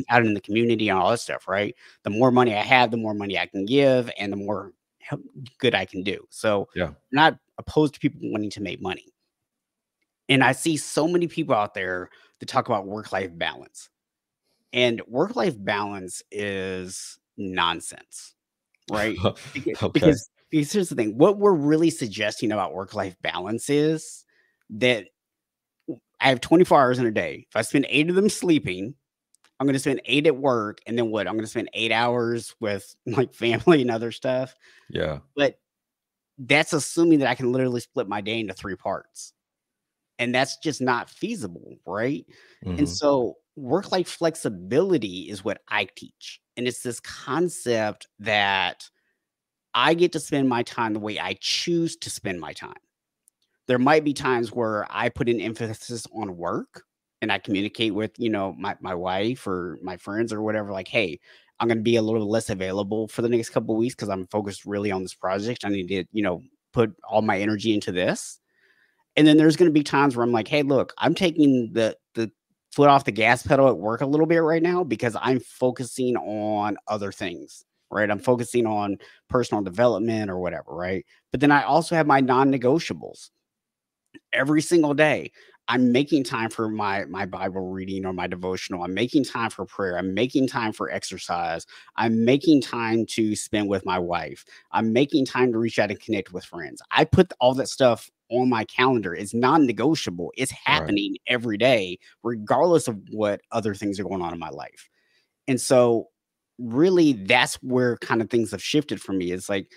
out in the community and all that stuff, right? The more money I have, the more money I can give and the more good I can do. So, Yeah. I'm not opposed to people wanting to make money. And I see so many people out there that talk about work-life balance. And work-life balance is nonsense, right? Becau Okay. because here's the thing, what we're really suggesting about work-life balance is that I have 24 hours in a day. If I spend 8 of them sleeping, I'm gonna spend 8 at work, and then what? I'm gonna spend 8 hours with, like, family and other stuff, Yeah. but that's assuming that I can literally split my day into 3 parts. And that's just not feasible, right? And Mhm. so work life flexibility is what I teach. And it's this concept that I get to spend my time the way I choose to spend my time. There might be times where I put an emphasis on work and I communicate with, my wife or my friends or whatever, like, hey, I'm going to be a little less available for the next couple of weeks because I'm focused really on this project. I need to, put all my energy into this. And then there's gonna be times where I'm like, "Hey, look, I'm taking the foot off the gas pedal at work a little bit right now because I'm focusing on other things." Right? I'm focusing on personal development or whatever, right? But then I also have my non-negotiables every single day. I'm making time for my Bible reading or my devotional. I'm making time for prayer. I'm making time for exercise. I'm making time to spend with my wife. I'm making time to reach out and connect with friends. I put all that stuff on my calendar. It's non-negotiable. It's Right. happening every day, regardless of what other things are going on in my life. And so really that's where kind of things have shifted for me. It's like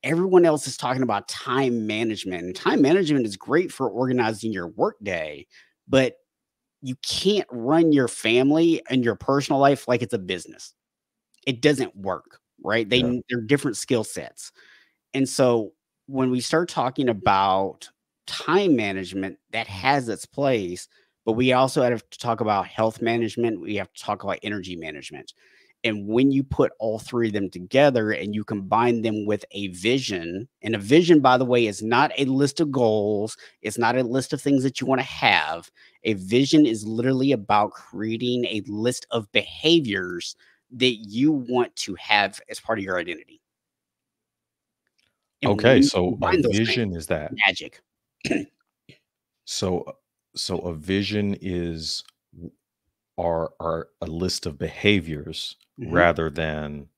everyone else is talking about time management. And time management is great for organizing your workday, but you can't run your family and your personal life like it's a business. It doesn't work, right? Yeah. They're different skill sets. And so when we start talking about time management, that has its place, but we also have to talk about health management. We have to talk about energy management. And when you put all three of them together and you combine them with a vision, and a vision, by the way, is not a list of goals, it's not a list of things that you want to have. A vision is literally about creating a list of behaviors that you want to have as part of your identity. And Okay, when you so a combine those things, vision is that. magic. So so a vision is are a list of behaviors Mhm. rather than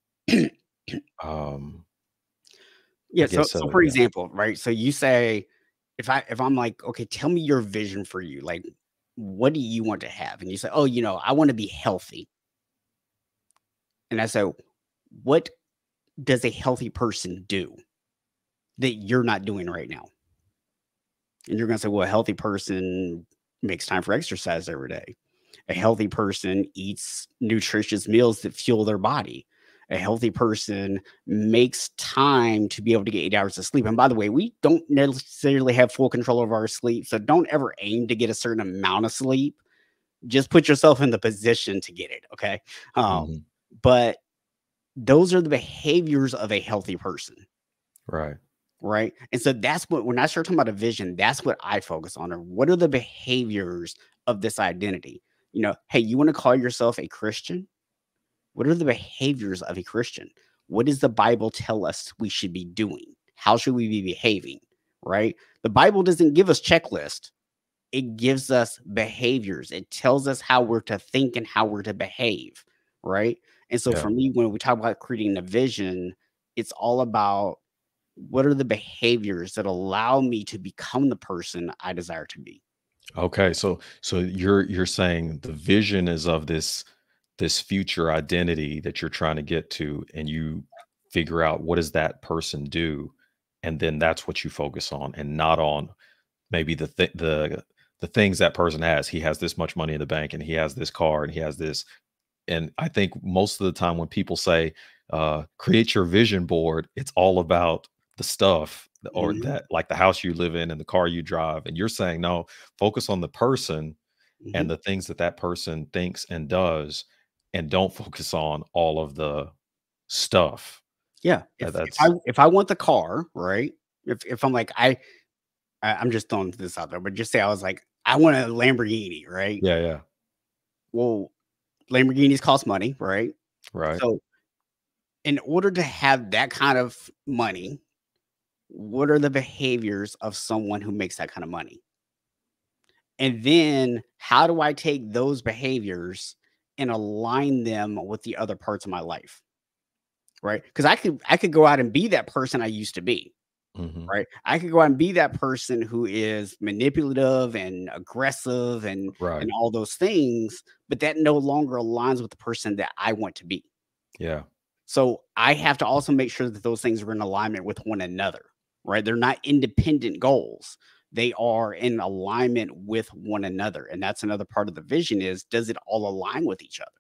um Yeah, I so guess so so, for yeah. example, right? So you say, if I'm like, "Okay, tell me your vision for you. Like, what do you want to have?" And you say, "Oh, I wanna be healthy." And I say, "What does a healthy person do that you're not doing right now?" And you're gonna say, "Well, a healthy person makes time for exercise every day. A healthy person eats nutritious meals that fuel their body. A healthy person makes time to be able to get 8 hours of sleep." And by the way, we don't necessarily have full control of our sleep. So don't ever aim to get a certain amount of sleep. Just put yourself in the position to get it. Okay. Mhm. But those are the behaviors of a healthy person. Right. Right. And so that's what, when I start talking about a vision, that's what I focus on. Or what are the behaviors of this identity? Hey, you want to call yourself a Christian? What are the behaviors of a Christian? What does the Bible tell us we should be doing? How should we be behaving? Right? The Bible doesn't give us checklists. It gives us behaviors. It tells us how we're to think and how we're to behave. Right? And so Yeah. for me, when we talk about creating a vision, it's all about what are the behaviors that allow me to become the person I desire to be. Okay, so you're saying the vision is of this future identity that you're trying to get to, and you figure out what does that person do, and then that's what you focus on, and not on maybe the things that person has. He has this much money in the bank, and he has this car, and he has this. And I think most of the time when people say, create your vision board, it's all about the stuff or Mhm, that like the house you live in and the car you drive. And you're saying, no, focus on the person and mhm. the things that that person thinks and does, and don't focus on all of the stuff. Yeah, if I That's if I want the car, right? If I'm like, I'm just throwing this out there, but just say I was like, I want a Lamborghini, right? yeah, yeah, Well, Lamborghinis cost money, right? right, So in order to have that kind of money, what are the behaviors of someone who makes that kind of money? And then how do I take those behaviors and align them with the other parts of my life? Right? Because I could go out and be that person I used to be. hmm, Right? I could go out and be that person who is manipulative and aggressive and right, all those things, but that no longer aligns with the person that I want to be. yeah, So I have to also make sure that those things are in alignment with one another, right? They're not independent goals. They are in alignment with one another. And that's another part of the vision is, does it all align with each other?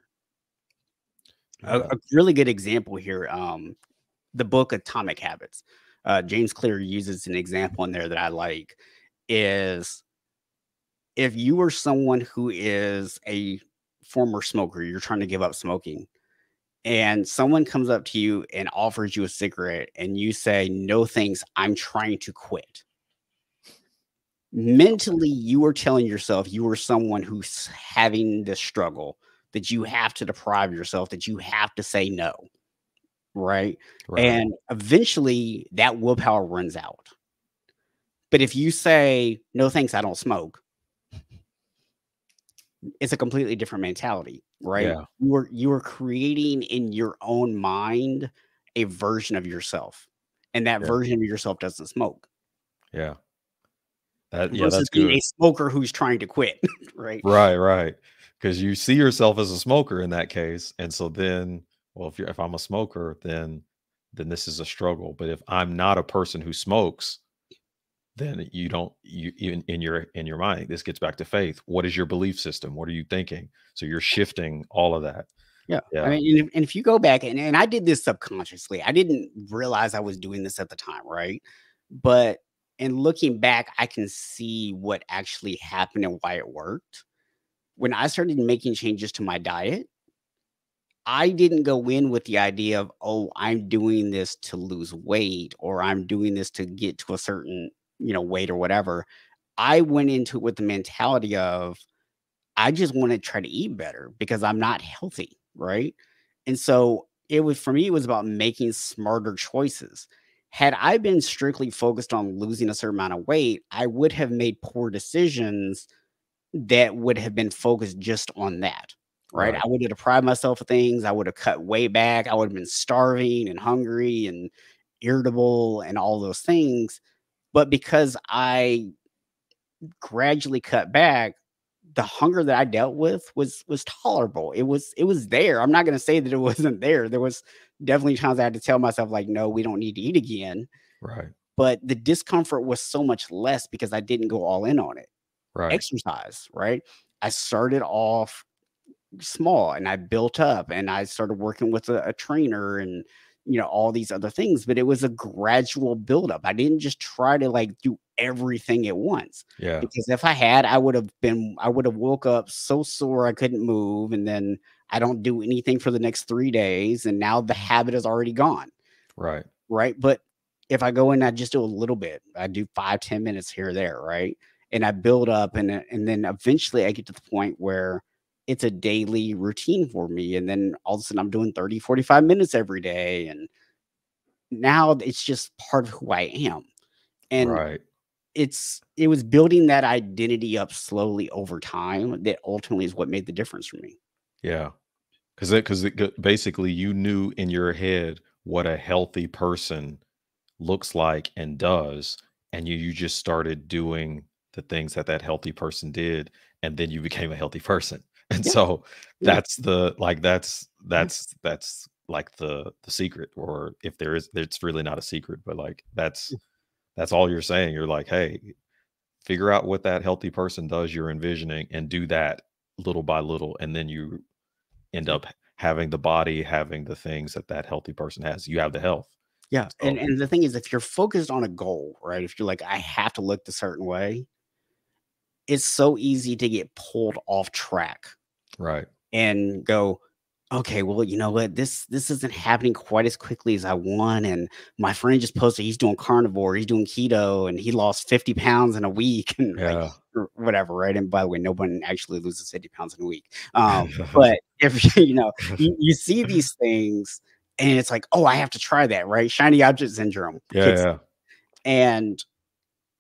yeah, A really good example here, the book Atomic Habits. James Clear uses an example in there that I like is, if you are someone who is a former smoker, you're trying to give up smoking, and someone comes up to you and offers you a cigarette and you say, "No, thanks, I'm trying to quit." Mentally, you are telling yourself you are someone who's having this struggle, that you have to deprive yourself, that you have to say no, right? right, And eventually that willpower runs out. But if you say, "No, thanks, I don't smoke," it's a completely different mentality, right? yeah, You are creating in your own mind a version of yourself, and that yeah, version of yourself doesn't smoke, yeah. That yeah, versus that's being a good. smoker who's trying to quit, right? Right, right. Because you see yourself as a smoker in that case, and so then, well, if I'm a smoker, then this is a struggle, but if I'm not a person who smokes, then you don't you in your mind, this gets back to faith. What is your belief system? What are you thinking? So you're shifting all of that. Yeah. I Yeah. mean, and if you go back, and I did this subconsciously, I didn't realize I was doing this at the time, right? But in looking back, I can see what actually happened and why it worked. When I started making changes to my diet, I didn't go in with the idea of, "Oh, I'm doing this to lose weight or I'm doing this to get to a certain, weight or whatever." I went into it with the mentality of, I just want to try to eat better because I'm not healthy, right? And so it was, for me, it was about making smarter choices. Had I been strictly focused on losing a certain amount of weight, I would have made poor decisions that would have been focused just on that, right? Right. I would have deprived myself of things. I would have cut way back. I would have been starving and hungry and irritable and all those things. But because I gradually cut back, the hunger that I dealt with was tolerable. It was there. I'm not gonna say that it wasn't there. There was definitely times I had to tell myself, like, no, we don't need to eat again. Right. But the discomfort was so much less because I didn't go all in on it. Right. Exercise, right? I started off small and I built up and I started working with a trainer and all these other things, but it was a gradual buildup. I didn't just try to like do everything at once, Yeah. because if I had, I would have woke up so sore I couldn't move, and then I don't do anything for the next 3 days, and now the habit is already gone. Right. Right? But if I go in, I just do a little bit. I do 5, 10 minutes here or there, right? And I build up, and then eventually I get to the point where it's a daily routine for me. And then all of a sudden I'm doing 30, 45 minutes every day. And now it's just part of who I am. And Right. it was building that identity up slowly over time that ultimately is what made the difference for me. Yeah. Basically you knew in your head what a healthy person looks like and does, and you just started doing the things that that healthy person did, and then you became a healthy person. And Yeah. so Yeah. Yeah. that's like the secret, or if there is, it's really not a secret, but like that's all you're saying. You're like, hey, figure out what that healthy person does you're envisioning and do that little by little, and then you end Yeah. up having the body, having the things that that healthy person has. You have the health. Yeah, and So and the thing is, if you're focused on a goal, right? If you're like, "I have to look the certain way," it's so easy to get pulled off track right. and go, "Okay, well, you know what? This isn't happening quite as quickly as I want, and my friend just posted he's doing carnivore, he's doing keto, and he lost 50 pounds in a week," and, like, Yeah. or whatever, right? And by the way, no one actually loses 50 pounds in a week. But if, you see these things and it's like, "Oh, I have to try that," right? Shiny object syndrome Yeah, kicks yeah. and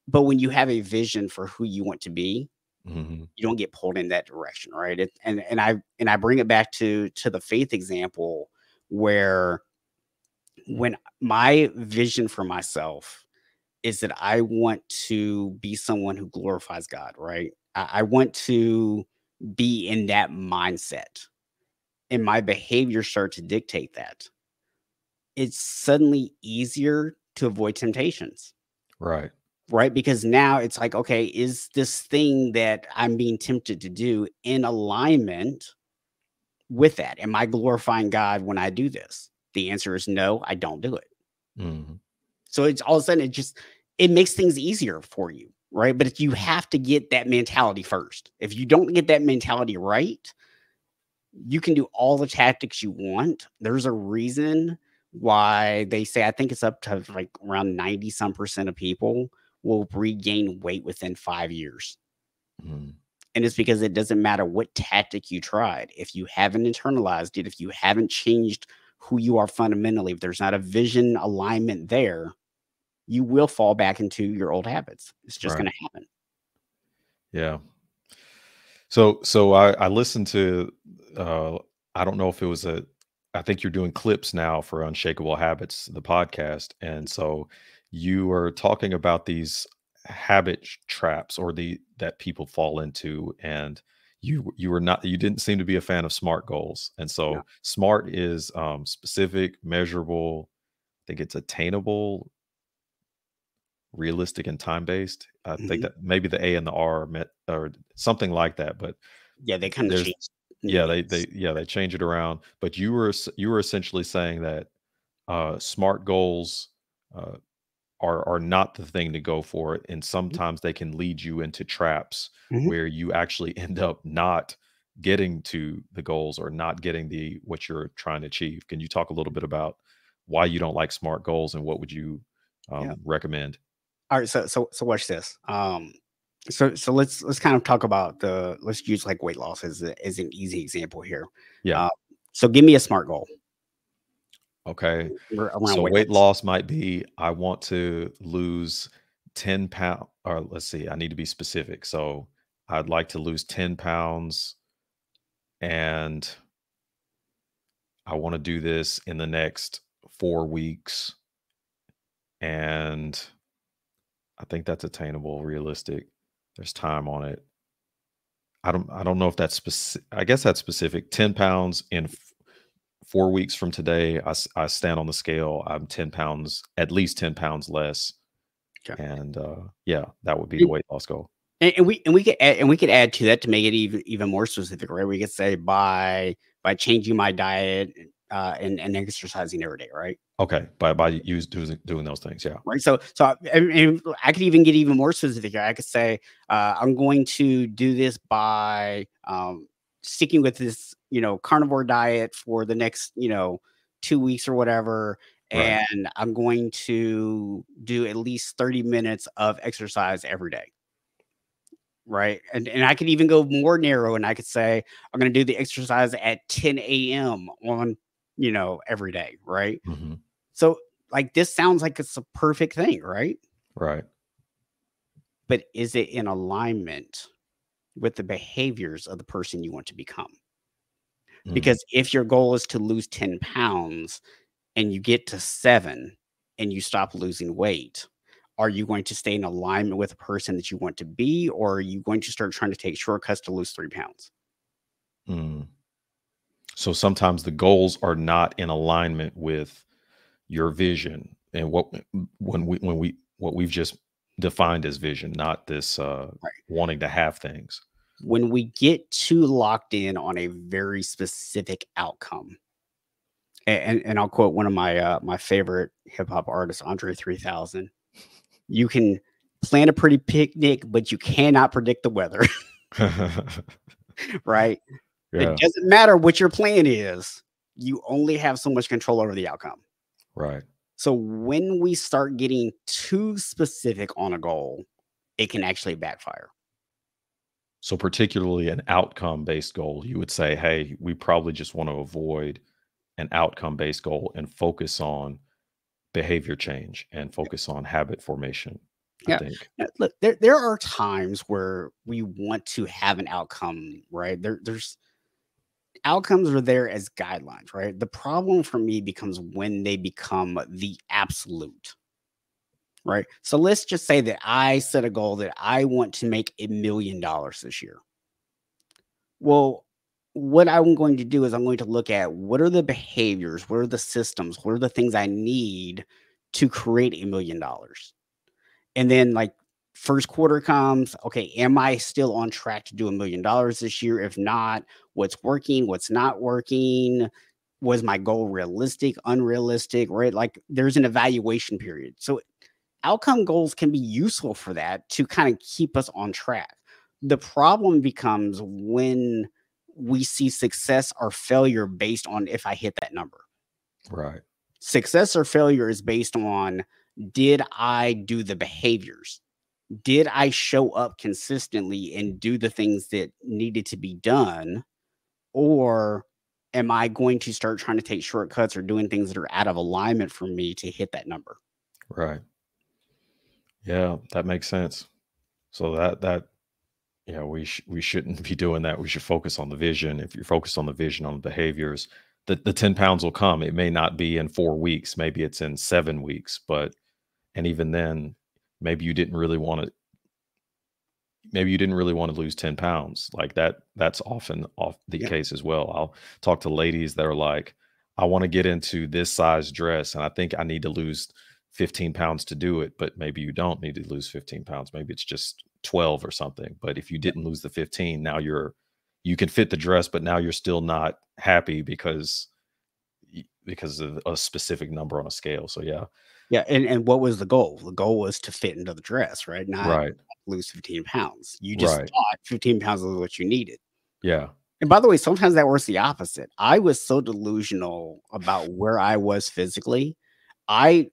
but when you have a vision for who you want to be, Mhm. you don't get pulled in that direction, right? And I bring it back to the faith example, where when my vision for myself is that I want to be someone who glorifies God, right? I want to be in that mindset, and my behavior start to dictate that. It's suddenly easier to avoid temptations. Right. Right? Because now it's like, okay, is this thing that I'm being tempted to do in alignment with that? Am I glorifying God when I do this? The answer is no, I don't do it. Mhm. So it's all of a sudden it makes things easier for you, right? But if you have to get that mentality first. If you don't get that mentality right, you can do all the tactics you want. There's a reason why they say, I think it's up to like around 90 some percent of people will regain weight within 5 years. Mhm. And it's because it doesn't matter what tactic you tried. If you haven't internalized it, if you haven't changed who you are fundamentally, if there's not a vision alignment there, you will fall back into your old habits. It's just going Right. to happen. Yeah. So I listened to, uh I don't know if it was a I think you're doing clips now for Unshakable Habits, the podcast. And so you were talking about these habit traps, or the that people fall into, and you were not, you didn't seem to be a fan of SMART goals. And Yeah. so SMART is specific, measurable, I think it's attainable, realistic, and time based. I think Mhm. that maybe the A and the R met, or something like that. But Yeah. They kind of there's changed yeah, names. they change it around. But you were essentially saying that smart goals uh, are not the thing to go for, and sometimes they can lead you into traps Mhm. where you actually end up not getting to the goals, or not getting the what you're trying to achieve. Can you talk a little bit about why you don't like smart goals, and what would you Yeah. recommend? All right, so watch this. So let's kind of talk about let's use like weight loss as an easy example here. Yeah. Uh, so give me a smart goal. Okay. around So weight weight loss. loss might be I want to lose 10 pounds, or let's see, I need to be specific. So I'd like to lose 10 pounds and I want to do this in the next 4 weeks. And I think that's attainable, realistic. There's time on it. I don't know if that's specific. I guess that's specific. 10 pounds in 4 weeks from today. I stand on the scale. I'm 10 pounds, at least 10 pounds less. Okay. And yeah, that would be the weight loss goal. And we could add to that to make it even more specific, right? We could say by changing my diet and exercising every day, right? Okay. By doing those things. Yeah. Right. And I could even get even more specific. I could say I'm going to do this by sticking with this, carnivore diet for the next, 2 weeks or whatever. Right. And I'm going to do at least 30 minutes of exercise every day. Right. And I could even go more narrow and I could say, I'm going to do the exercise at 10 a.m. on, every day. Right. Hmm. So, like, this sounds like it's a perfect thing, right? Right. But is it in alignment with the behaviors of the person you want to become? Mm. Because if your goal is to lose 10 pounds and you get to 7 and you stop losing weight, are you going to stay in alignment with the person that you want to be, or are you going to start trying to take shortcuts to lose 3 pounds? Mm. So sometimes the goals are not in alignment with your vision and what we've just defined as vision, not this Right. wanting to have things. When we get too locked in on a very specific outcome, and I'll quote one of my favorite hip hop artists, Andre 3000. You can plan a pretty picnic, but you cannot predict the weather, right? It Yeah. doesn't matter what your plan is. You only have so much control over the outcome. Right. So when we start getting too specific on a goal, it can actually backfire. So particularly an outcome based goal, you would say, hey, we probably just want to avoid an outcome based goal and focus on behavior change and focus on habit formation, I Yeah. think. Look, there are times where we want to have an outcome, right? There's outcomes are there as guidelines, right? The problem for me becomes when they become the absolute, right? So let's just say that I set a goal that I want to make $1 million this year. Well, what I'm going to do is I'm going to look at what are the behaviors, what are the systems, what are the things I need to create $1 million. And then, like, first quarter comes, okay, am I still on track to do $1 million this year? If not, what's working, what's not working? Was my goal realistic, unrealistic, right? Like, there's an evaluation period. So outcome goals can be useful for that to kind of keep us on track. The problem becomes when we see success or failure based on if I hit that number. Right. Success or failure is based on, did I do the behaviors? Did I show up consistently and do the things that needed to be done? Or am I going to start trying to take shortcuts or doing things that are out of alignment for me to hit that number? Right. Yeah, that makes sense. So that yeah, we shouldn't be doing that. We should focus on the vision. If you're focused on the vision, on the behaviors, the 10 pounds will come. It may not be in 4 weeks, maybe it's in 7 weeks, but and even then, maybe you didn't really want to maybe you didn't really want to lose 10 pounds. Like that's often off the Yeah. case as well. I'll talk to ladies that are like, I want to get into this size dress and I think I need to lose 15 pounds to do it, but maybe you don't need to lose 15 pounds. Maybe it's just 12 or something. But if you didn't lose the 15, now you can fit the dress, but now you're still not happy because of a specific number on a scale. So yeah. Yeah, and what was the goal? The goal was to fit into the dress, right? Not Right. lose 15 pounds. You just Right. thought 15 pounds was what you needed. Yeah. And by the way, sometimes that works the opposite. I was so delusional about where I was physically. I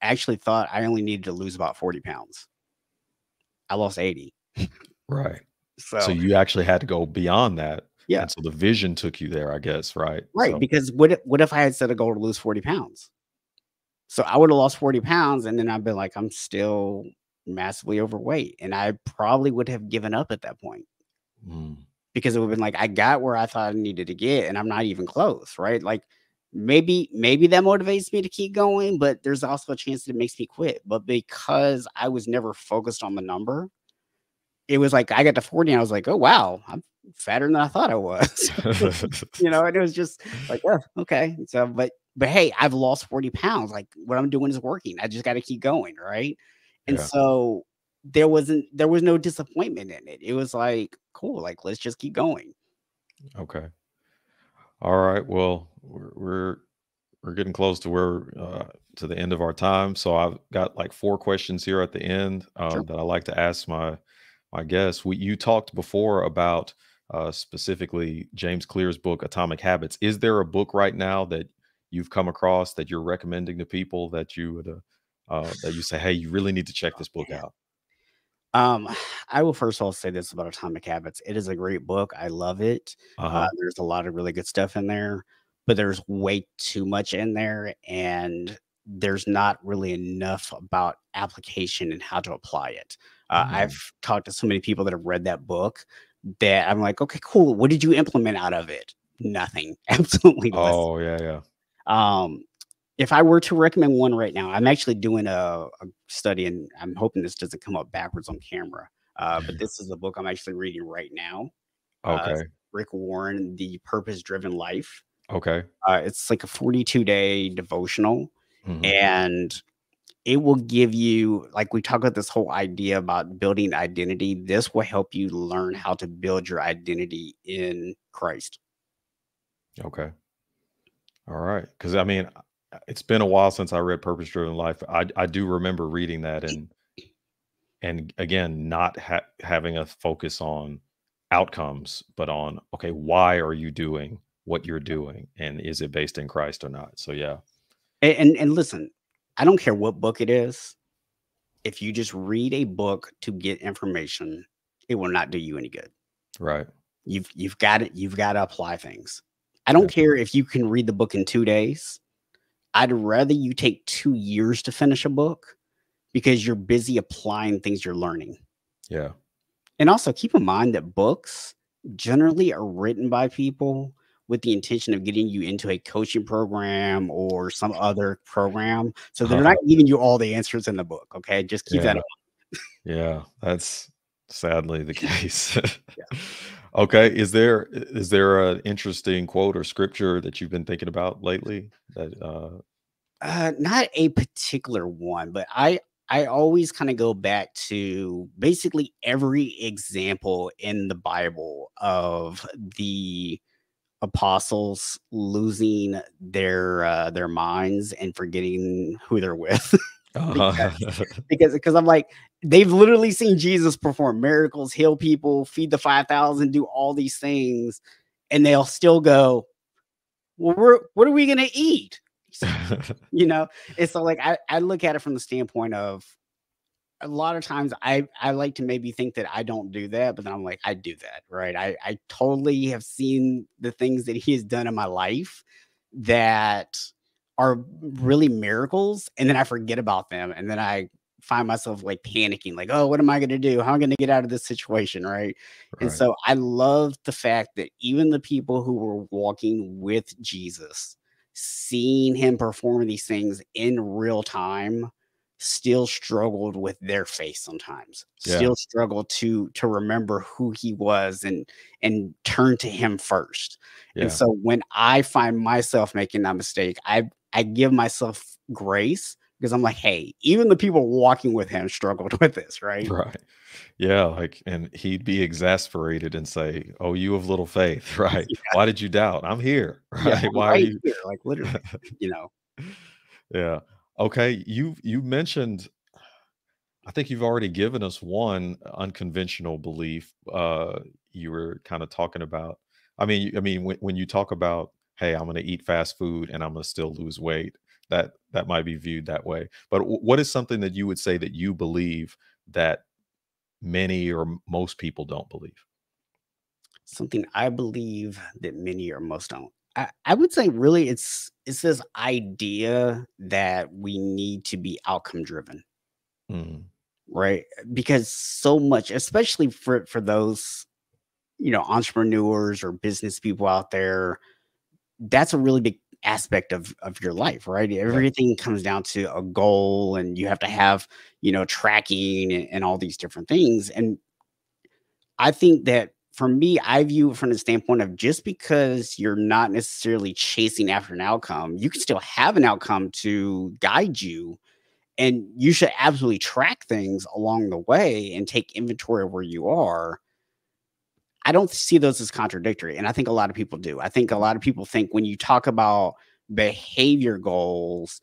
actually thought I only needed to lose about 40 pounds. I lost 80. Right. So So you actually had to go beyond that Yeah. And so the vision took you there, I guess, right? Right. So Because what if I had set a goal to lose 40 pounds? So I would have lost 40 pounds and then I've been like, I'm still massively overweight. And I probably would have given up at that point mm, because it would have been like, I got where I thought I needed to get and I'm not even close. Right. Like maybe that motivates me to keep going, but there's also a chance that it makes me quit. But because I was never focused on the number, it was like I got to 40 and I was like, oh wow, I'm fatter than I thought I was. And it was just like, oh, okay. So, but hey, I've lost 40 pounds. Like what I'm doing is working. I just got to keep going, right? And yeah, so there was no disappointment in it. It was like, cool, like let's just keep going. okay. All right. Well, we're getting close to where to the end of our time. So I've got like 4 questions here at the end Sure. that I like to ask my guests. You talked before about specifically James Clear's book Atomic Habits. Is there a book right now that you've come across that you're recommending to people that you would that you say, hey, you really need to check this book Man. out? Um, I will first of all say this about Atomic Habits. It is a great book. I love it. Uh huh. There's a lot of really good stuff in there, but there's way too much in there, and there's not really enough about application and how to apply it. I've Mm. talked to so many people that have read that book that I'm like, okay, cool. What did you implement out of it? Nothing. Absolutely less. Oh yeah, yeah. Um, if I were to recommend one right now, I'm actually doing a study, and I'm hoping this doesn't come up backwards on camera. But this is a book I'm actually reading right now. It's Okay. Rick Warren, The Purpose Driven Life. Okay. It's like a 42-day devotional, Hmm. and it will give you, like, we talk about this whole idea about building identity. This will help you learn how to build your identity in Christ. Okay. All right. Because I mean, it's been a while since I read Purpose Driven Life. I do remember reading that and again, not having a focus on outcomes, but on okay, why are you doing what you're doing, and is it based in Christ or not? So yeah, And listen, I don't care what book it is. If you just read a book to get information, it will not do you any good. right. You've got to apply things. I Yeah, don't care if you can read the book in 2 days. I'd rather you take 2 years to finish a book because you're busy applying things you're learning. yeah, And also keep in mind that books generally are written by people with the intention of getting you into a coaching program or some other program. So they're not giving you all the answers in the book. Okay. Just keep that yeah, in yeah. That's sadly the case. mind. Okay, is there an interesting quote or scripture that you've been thinking about lately? That Not a particular one, but I always kind of go back to basically every example in the Bible of the apostles losing their minds and forgetting who they're with. uh Because I'm like, they've literally seen Jesus perform miracles, heal people, feed the 5,000, do all these things, and they'll still go, well, what are we gonna eat? You know? And so, like, I look at it from the standpoint of a lot of times I like to maybe think that I don't do that, but then I'm like, I do that, right? I totally have seen the things that he has done in my life that are really miracles, and then I forget about them, and then I find myself like panicking, like, oh, what am I gonna do? How am I gonna get out of this situation? Right. And right. so I love the fact that even the people who were walking with Jesus, seeing him perform these things in real time, still struggled with their faith sometimes, Yeah, still struggled to remember who he was and turn to him first. And yeah. so when I find myself making that mistake, I give myself grace because I'm like, hey, even the people walking with him struggled with this, right? Right. Yeah, like, and he'd be exasperated and say, "Oh, you of little faith," right? "Why did you doubt? I'm here." Yeah, Right? I'm "Why are right you" here, like literally, you know. Yeah. Okay, you mentioned I think you've already given us one unconventional belief. You were kind of talking about I mean, when you talk about, "Hey, I'm gonna eat fast food and I'm gonna still lose weight," that might be viewed that way. But what is something that you would say that you believe that many or most people don't believe? Something I believe that many or most don't. I would say really it's this idea that we need to be outcome driven, Mm, right? Because so much, especially for those, entrepreneurs or business people out there, that's a really big aspect of your life, right? yeah. Everything comes down to a goal and you have to have, tracking and all these different things. And I think that for me, I view it from the standpoint of just because you're not necessarily chasing after an outcome, you can still have an outcome to guide you. And you should absolutely track things along the way and take inventory of where you are. I don't see those as contradictory. And I think a lot of people do. I think a lot of people think when you talk about behavior goals,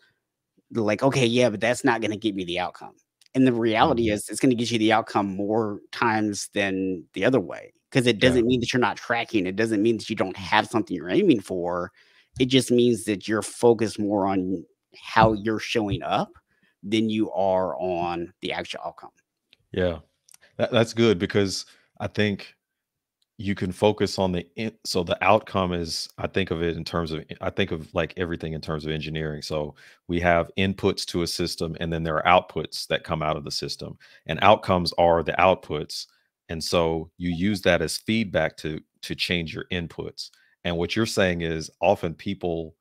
they're like, okay, yeah, but that's not going to get me the outcome. And the reality Mhm. is, it's going to get you the outcome more times than the other way. Because it Yeah. doesn't mean that you're not tracking. It doesn't mean that you don't have something you're aiming for. It just means that you're focused more on how you're showing up than you are on the actual outcome. Yeah. That's good because I think you can focus on so the outcome is, I think of it in terms of, I think of like everything in terms of engineering. So we have inputs to a system and then there are outputs that come out of the system, and outcomes are the outputs. And so you use that as feedback to change your inputs. And what you're saying is often people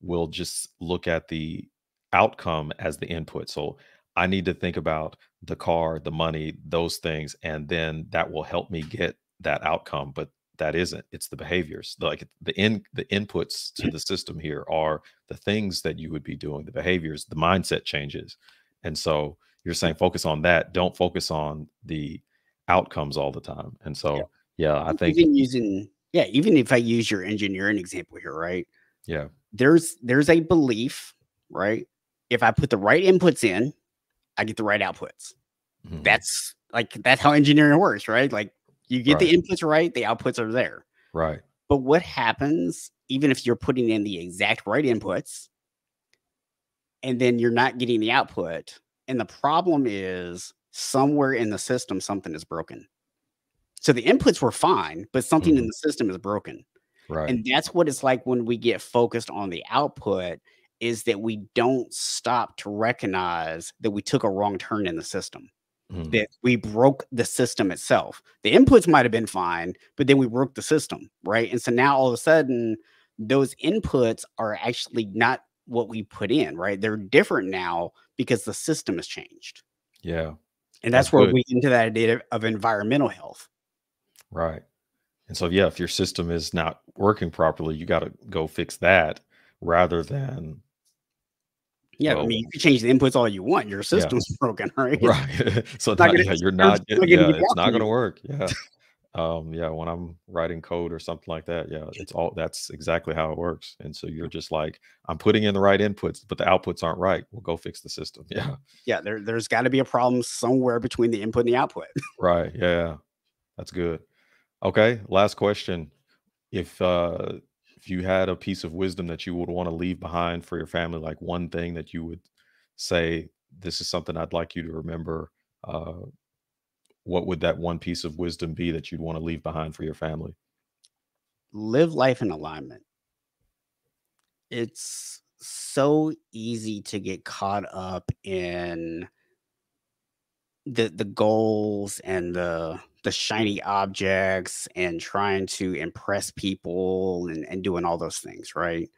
will just look at the outcome as the input. So I need to think about the car, the money, those things, and then that will help me get that outcome. But that isn't. It's the behaviors. Like the inputs to the system here are the things that you would be doing, the behaviors, the mindset changes. And so you're saying focus on that. Don't focus on the outcomes all the time. And Yeah. so yeah, I think Even if I use your engineering example here, right? yeah. There's a belief, right? If I put the right inputs in, I get the right outputs. Mhm. That's how engineering works, right? Like you get Right. the inputs right, the outputs are there. Right. But what happens even if you're putting in the exact right inputs and then you're not getting the output? And the problem is somewhere in the system, something is broken. So the inputs were fine, but something in Mhm. the system is broken. Right. And that's what it's like when we get focused on the output, is that we don't stop to recognize that we took a wrong turn in the system, Mhm. that we broke the system itself. The inputs might have been fine, but then we broke the system, right? And so now all of a sudden, those inputs are actually not what we put in, right? They're different now because the system has changed. Yeah. And That's that's where good. we get into that idea of environmental health. Right. And so, yeah, if your system is not working properly, you got to go fix that rather than, Yeah, I well, mean, you can change the inputs all you want. Your yeah, system's broken, right? It's right. So not not, gonna yeah, you're it's not, not gonna yeah, get the it's not outcome going to you want. work. Yeah. Yeah. When I'm writing code or something like that, yeah, that's exactly how it works. And so you're just like, I'm putting in the right inputs, but the outputs aren't right. We'll go fix the system. Yeah. Yeah, there's gotta be a problem somewhere between the input and the output. Right. Yeah. That's good. Okay. Last question. If if you had a piece of wisdom that you would want to leave behind for your family, like one thing that you would say, this is something I'd like you to remember, uh, what would that one piece of wisdom be that you'd want to leave behind for your family? Live life in alignment. It's so easy to get caught up in the goals and the shiny objects and trying to impress people and doing all those things, right?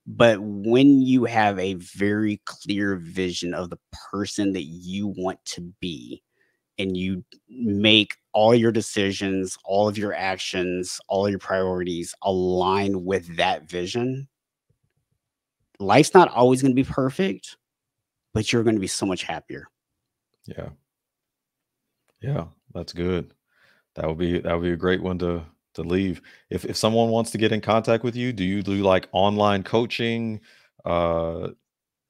But when you have a very clear vision of the person that you want to be, and you make all your decisions, all of your actions, all your priorities align with that vision, life's not always going to be perfect, but you're going to be so much happier. Yeah. Yeah. That's good. That would be a great one to leave. If someone wants to get in contact with you, do you do like online coaching? Uh,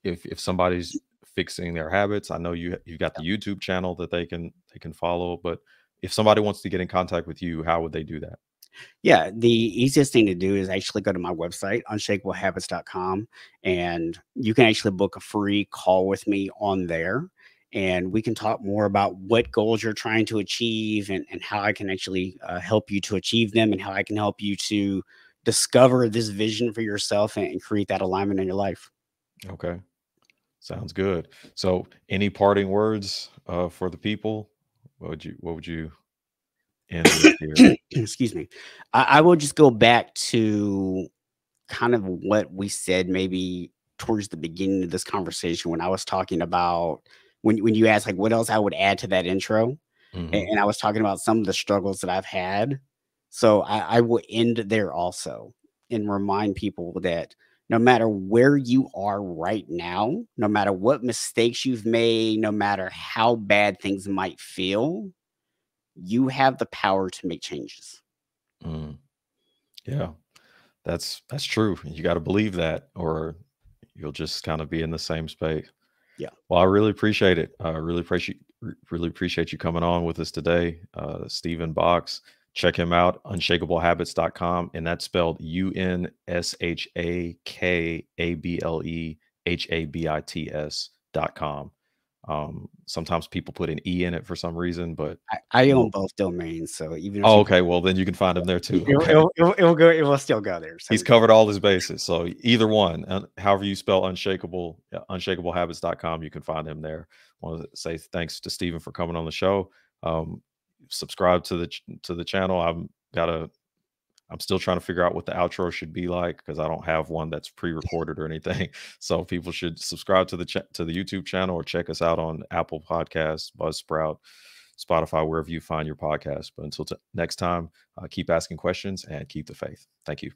if somebody's fixing their habits, I know you got the YouTube channel that they can follow, but if somebody wants to get in contact with you, how would they do that? Yeah, the easiest thing to do is actually go to my website, unshakablehabits.com, and you can actually book a free call with me on there. and we can talk more about what goals you're trying to achieve, and how I can actually help you to achieve them, and how I can help you to discover this vision for yourself, and create that alignment in your life. Okay. Sounds good. So, any parting words for the people? What would you end with here? Excuse me. I will just go back to kind of what we said maybe towards the beginning of this conversation, when I was talking about, when you asked like what else I would add to that intro, Hmm. and I was talking about some of the struggles that I've had. So I will end there also, and remind people that no matter where you are right now, no matter what mistakes you've made, no matter how bad things might feel, you have the power to make changes. Mm, yeah, that's true. You got to believe that, or you'll just kind of be in the same space. Yeah. Well, I really appreciate it. I really appreciate you coming on with us today, Stephen Box. Check him out, unshakablehabits.com, and that's spelled UNSHAKABLEHABITS.com. Sometimes people put an E in it for some reason, but I own no. both domains, so even if Oh, you okay. Well, then you can find him there too. it'll Okay. it'll go, it will still go there, so He's covered all his bases. So either one, however you spell unshakable, unshakablehabits.com, you can find him there. I want to say thanks to Stephen for coming on the show. Um, Subscribe to the channel. I'm still trying to figure out what the outro should be like, because I don't have one that's pre-recorded or anything. So people should subscribe to the YouTube channel, or check us out on Apple Podcasts, Buzzsprout, Spotify, wherever you find your podcast. But until next time, keep asking questions and keep the faith. Thank you.